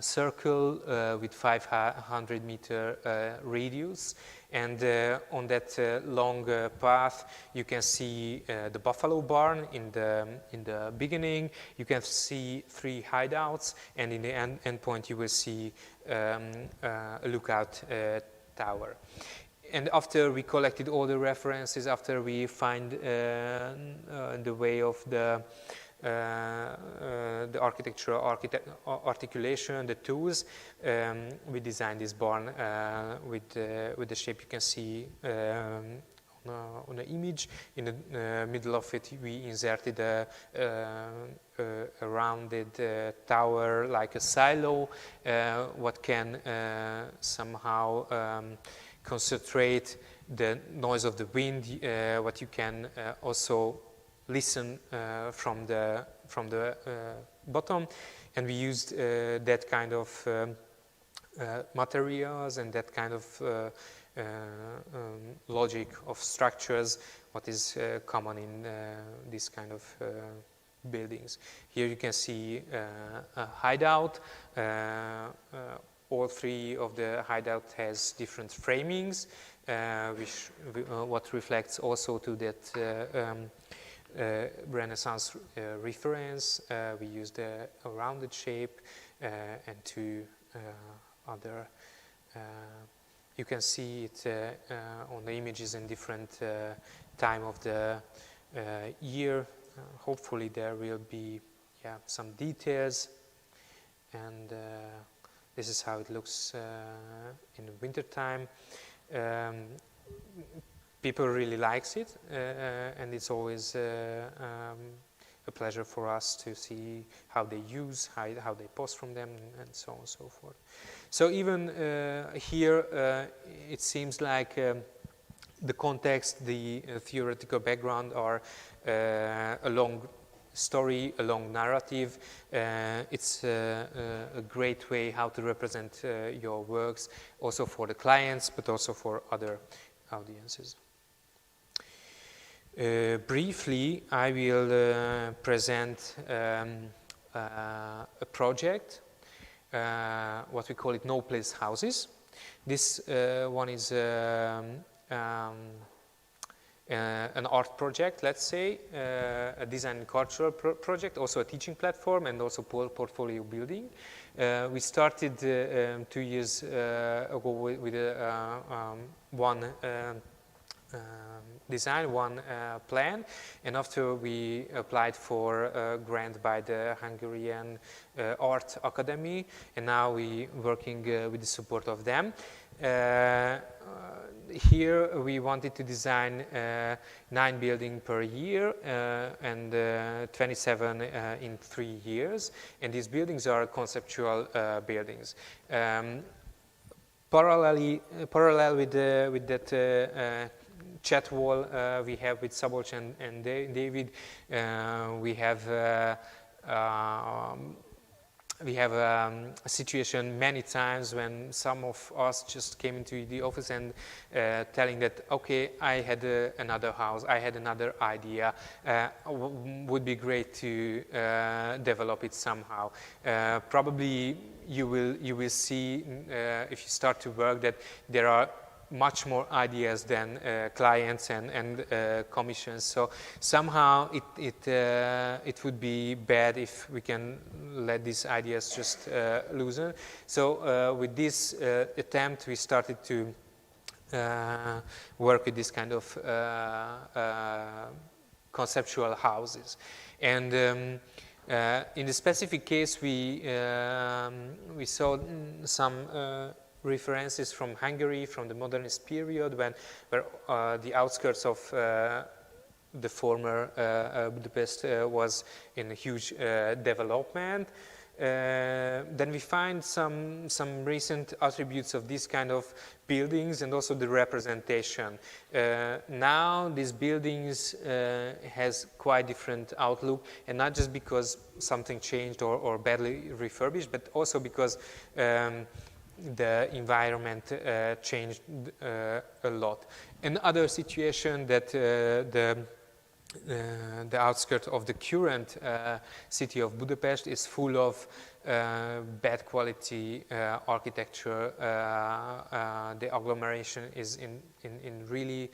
B: circle with 500-meter radius, and on that long path you can see the buffalo barn in the beginning. You can see 3 hideouts, and in the end point you will see a lookout tower. And after we collected all the references, after we find the way of the architectural articulation, the tools, we designed this barn with the shape you can see on the image. In the middle of it, we inserted a rounded tower like a silo, what can somehow concentrate the noise of the wind, what you can also listen from the bottom. And we used that kind of materials and that kind of logic of structures, what is common in this kind of buildings. Here you can see a hideout. All 3 of the hideout has different framings, which what reflects also to that Renaissance reference. We used a rounded shape and two other. You can see it on the images in different time of the year. Hopefully there will be some details, and this is how it looks in the winter time. People really likes it, and it's always a pleasure for us to see how they use, how they post from them, and so on and so forth. So even here, it seems like the context, the theoretical background are a long story, a long narrative. It's a great way how to represent your works, also for the clients, but also for other audiences. Briefly, I will present a project, what we call it No Place Houses. This one is an art project, let's say, a design and cultural project, also a teaching platform, and also portfolio building. We started 2 years ago with one design, one plan, and after we applied for a grant by the Hungarian Art Academy, and now we working with the support of them. Here we wanted to design 9 buildings per year and 27 in 3 years, and these buildings are conceptual buildings. Parallel with that chat wall we have with Szabolcs and David, we have a situation many times when some of us just came into the office and telling that, okay, I had another house, I had another idea, would be great to develop it somehow. Probably you will see if you start to work that there are much more ideas than clients and commissions. So somehow it would be bad if we can let these ideas just loosen. So with this attempt, we started to work with this kind of conceptual houses. And in the specific case, we saw some references from Hungary, from the modernist period, where the outskirts of the former Budapest was in a huge development. Then we find some recent attributes of these kind of buildings and also the representation. Now these buildings has quite different outlook, and not just because something changed or badly refurbished, but also because the environment changed a lot. Another situation that the outskirts of the current city of Budapest is full of bad quality architecture. The agglomeration is in really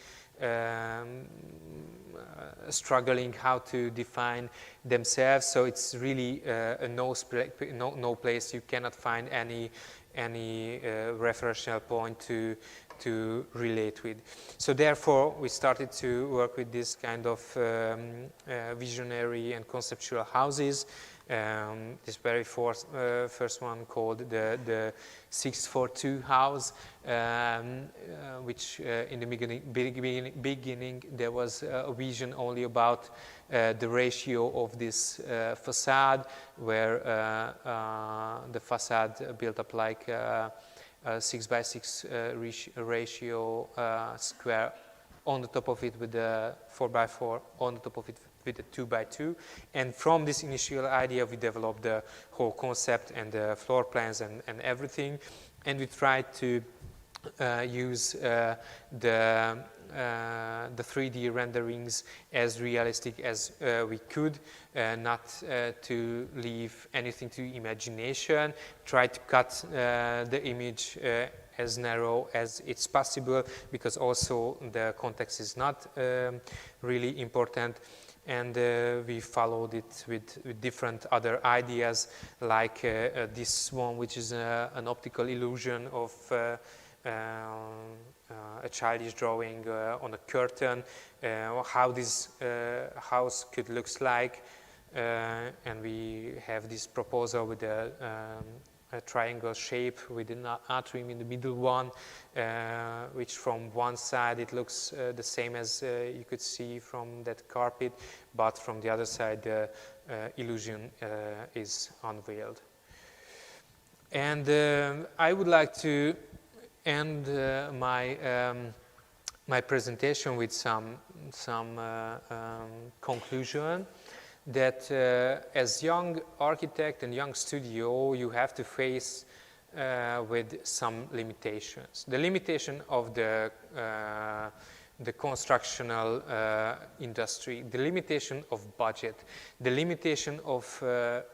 B: struggling how to define themselves. So it's really a no place. You cannot find any referential point to relate with. So therefore, we started to work with this kind of visionary and conceptual houses. This very first one called the 642 house, which in the beginning there was a vision only about the ratio of this facade, where the facade built up like a 6x6 ratio square, on the top of it with the 4x4, on the top of it with a 2x2. And from this initial idea, we developed the whole concept and the floor plans and everything. And we tried to use the 3D renderings as realistic as we could, not to leave anything to imagination. Try to cut the image as narrow as it's possible, because also the context is not really important. and we followed it with different other ideas, like this one, which is an optical illusion of a childish drawing on a curtain, how this house could look like, and we have this proposal with a triangle shape with an atrium in the middle one, which from one side it looks the same as you could see from that carpet, but from the other side the illusion is unveiled. And I would like to end my presentation with some conclusion, that as young architect and young studio, you have to face with some limitations. The limitation of the constructional industry, the limitation of budget, the limitation of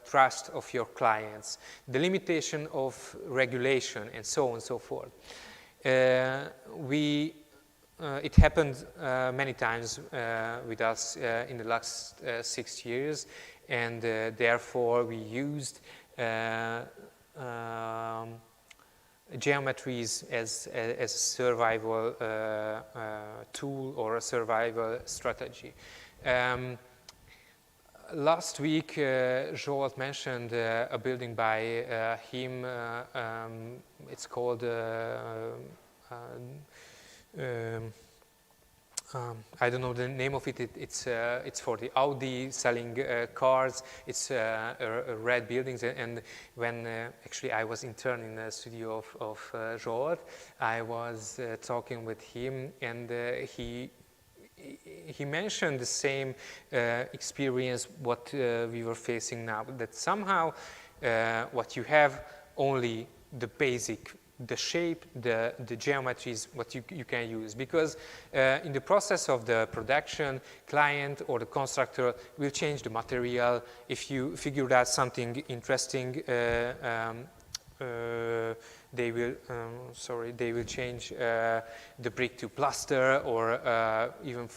B: trust of your clients, the limitation of regulation, and so on and so forth. It happened many times with us in the last 6 years, and therefore we used geometries as a survival tool or a survival strategy. Last week, Zsolt mentioned a building by him. It's called I don't know the name of it. It's for the Audi selling cars. It's red buildings. And when actually I was intern in the studio of Zsolt, I was talking with him, and he mentioned the same experience what we were facing now. That somehow what you have only the basic. The shape, the geometries, what you can use. Because in the process of the production, client or the constructor will change the material. If you figure out something interesting, they will change the brick to plaster, or even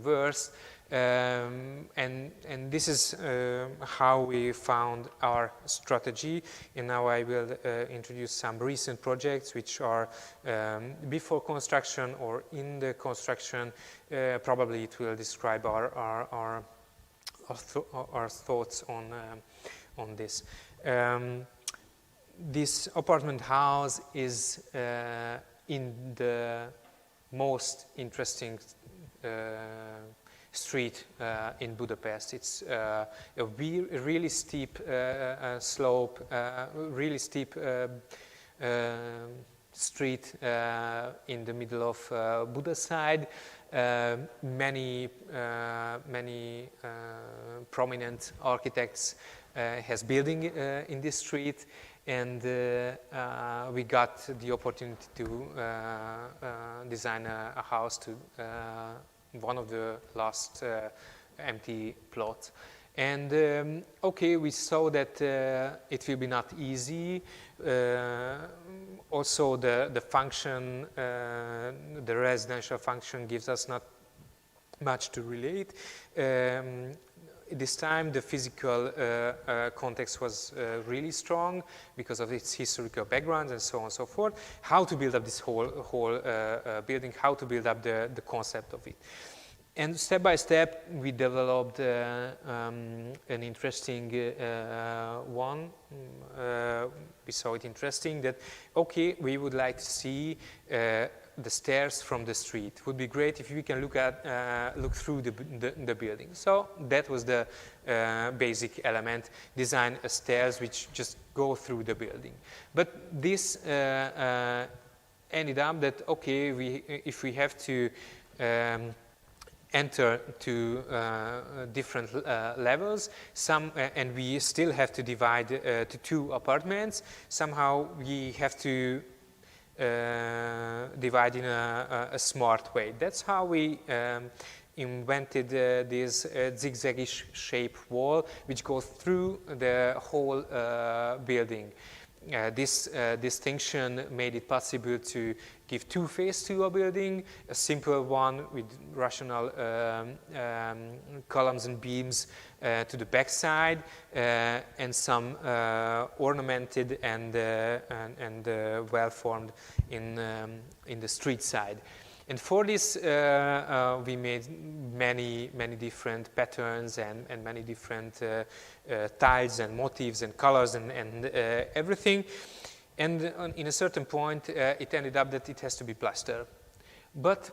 B: worse. And this is how we found our strategy. And now I will introduce some recent projects which are before construction or in the construction. Probably it will describe our thoughts on this. This apartment house is in the most interesting street in Budapest. It's a really steep slope, really steep street in the middle of Buda side. Many prominent architects has building in this street, and we got the opportunity to design a house to one of the last empty plots. And okay, we saw that it will be not easy. Also the function, the residential function gives us not much to relate. This time the physical context was really strong because of its historical background and so on and so forth. How to build up this whole building, how to build up the concept of it. And step by step we developed an interesting one. We saw it interesting that, okay, we would like to see the stairs from the street. It would be great if we can look through the building. So that was the basic element, design a stairs which just go through the building. But this ended up that, okay, if we have to enter to different levels, and we still have to divide to 2 apartments, somehow we have to divide in a smart way. That's how we invented this zigzag-ish shape wall which goes through the whole building. this distinction made it possible to give two faces to a building, a simple one with rational columns and beams to the backside, and some ornamented and well-formed in the street side. And for this, we made many different patterns and many different tiles and motifs and colors and everything. And in a certain point, it ended up that it has to be plaster. But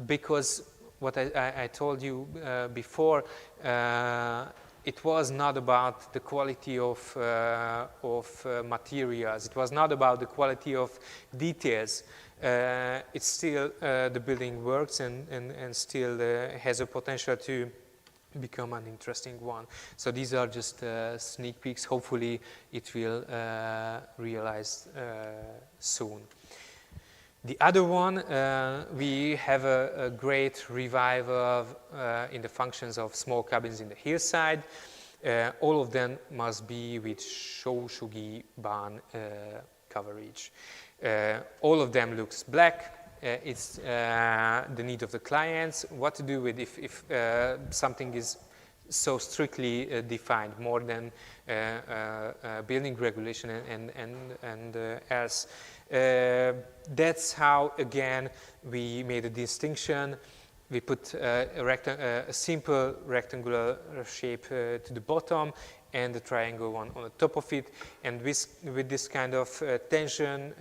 B: because what I told you before, it was not about the quality of materials. It was not about the quality of details. It's still the building works and still has a potential to become an interesting one. So these are just sneak peeks. Hopefully it will realize soon. The other one, we have a great revival in the functions of small cabins in the hillside. All of them must be with Shōshugi ban coverage. All of them looks black. It's the need of the clients. What to do with if something is so strictly defined, more than building regulation and else. That's how, again, we made a distinction. We put a simple rectangular shape to the bottom and the triangle on the top of it. And with this kind of tension,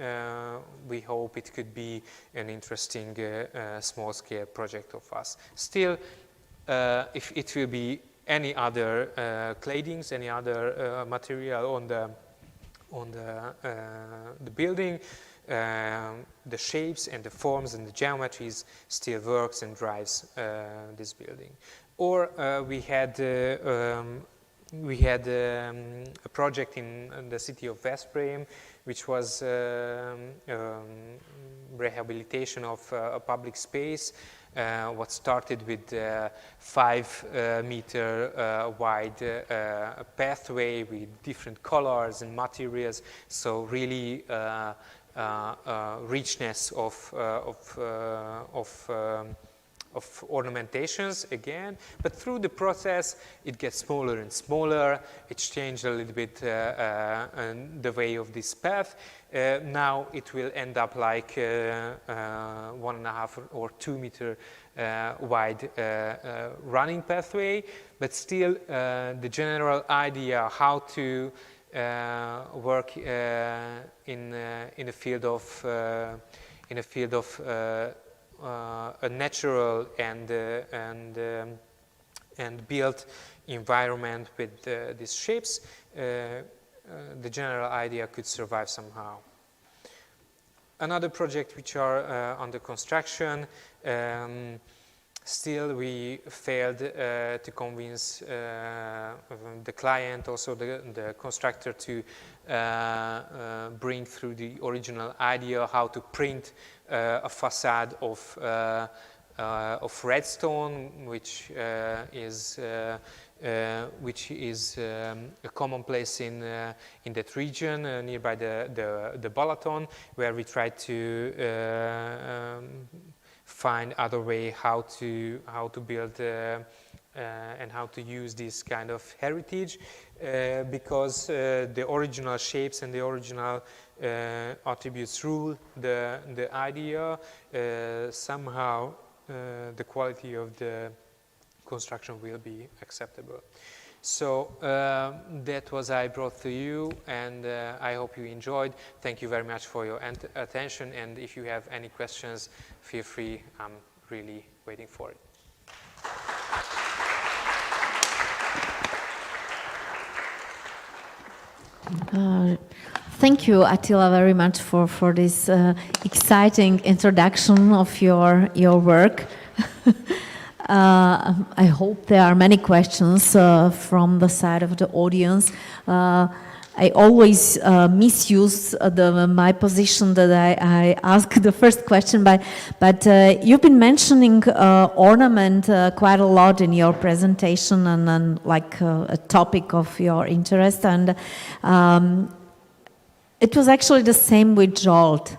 B: we hope it could be an interesting small-scale project of us. Still, if it will be any other claddings, any other material on the building, the shapes and the forms and the geometries still works and drives this building. Or we had a project in the city of Veszprém, which was rehabilitation of a public space. What started with 5-meter wide pathway with different colors and materials. So really richness of ornamentations again, but through the process it gets smaller and smaller. It's changed a little bit the way of this path. Now it will end up like 1.5 or 2 meter wide running pathway, but still the general idea how to work in a field of a natural and built environment with these shapes, the general idea could survive somehow. Another project which are under construction, still we failed to convince the client, also the constructor, to bring through the original idea how to print a facade of redstone, which is a commonplace in that region nearby the Balaton, where we tried to find other way how to build and how to use this kind of heritage, because the original shapes and the original attributes rule the idea. Somehow the quality of the construction will be acceptable. So that was I brought to you, and I hope you enjoyed. Thank you very much for your attention, and if you have any questions, feel free. I'm really waiting for it.
A: Thank you, Attila, very much for this exciting introduction of your work. I hope there are many questions from the side of the audience. I always misuse my position that I ask the first question, but you've been mentioning ornament quite a lot in your presentation and like a topic of your interest, and It was actually the same with Jolt.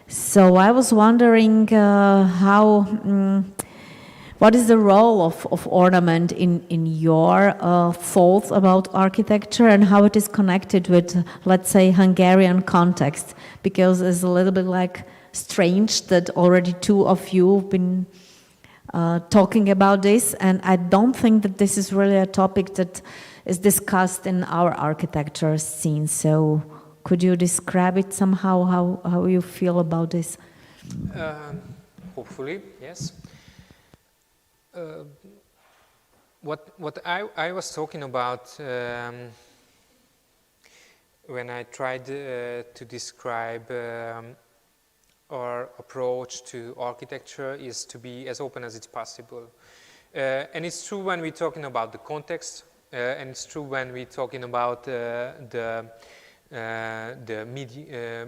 A: So I was wondering what is the role of ornament in your thoughts about architecture and how it is connected with, let's say, Hungarian context? Because it's a little bit like strange that already two of you have been talking about this, and I don't think that this is really a topic that is discussed in our architecture scene. So could you describe it somehow, how you feel about this?
B: Hopefully, yes. What I was talking about when I tried to describe our approach to architecture is to be as open as it's possible. And it's true when we're talking about the context, and it's true when we're talking about the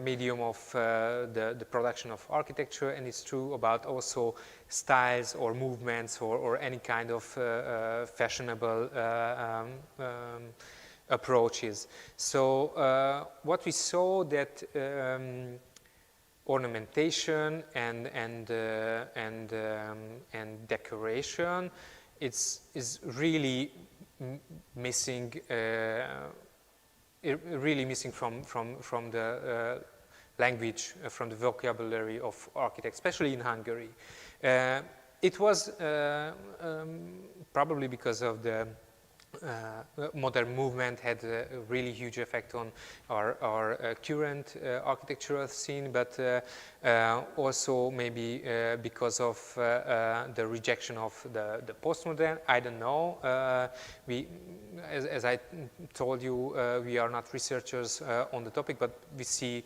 B: medium of the production of architecture, and it's true about also styles or movements or any kind of fashionable approaches. So what we saw that ornamentation and decoration is really missing. Really missing from the language, from the vocabulary of architects, especially in Hungary. It was probably because of the modern movement had a really huge effect on our current architectural scene, but also maybe because of the rejection of the postmodern. I don't know. As I told you, we are not researchers on the topic, but we see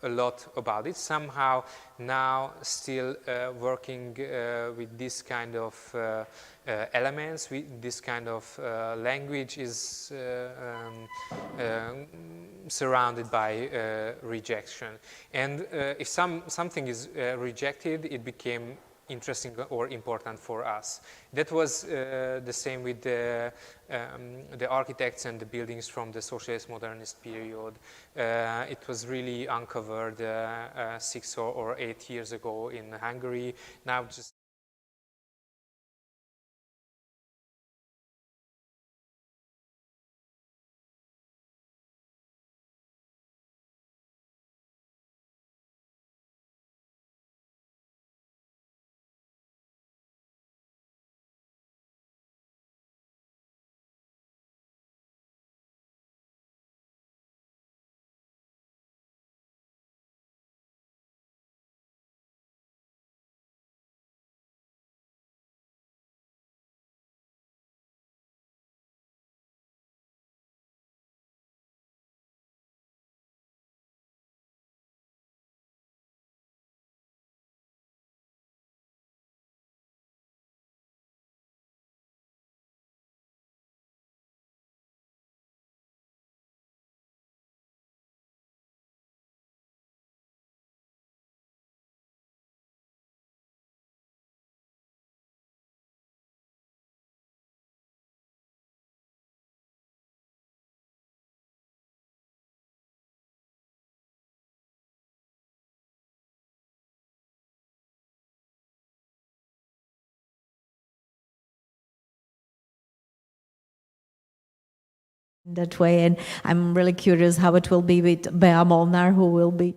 B: a lot about it. Somehow now still working with this kind of elements, with this kind of language is surrounded by rejection. And if something is rejected, it became interesting or important for us. That was the same with the architects and the buildings from the socialist modernist period. It was really uncovered 6 or 8 years ago in Hungary. Now just
A: that way, and I'm really curious how it will be with Bea Molnar, who will be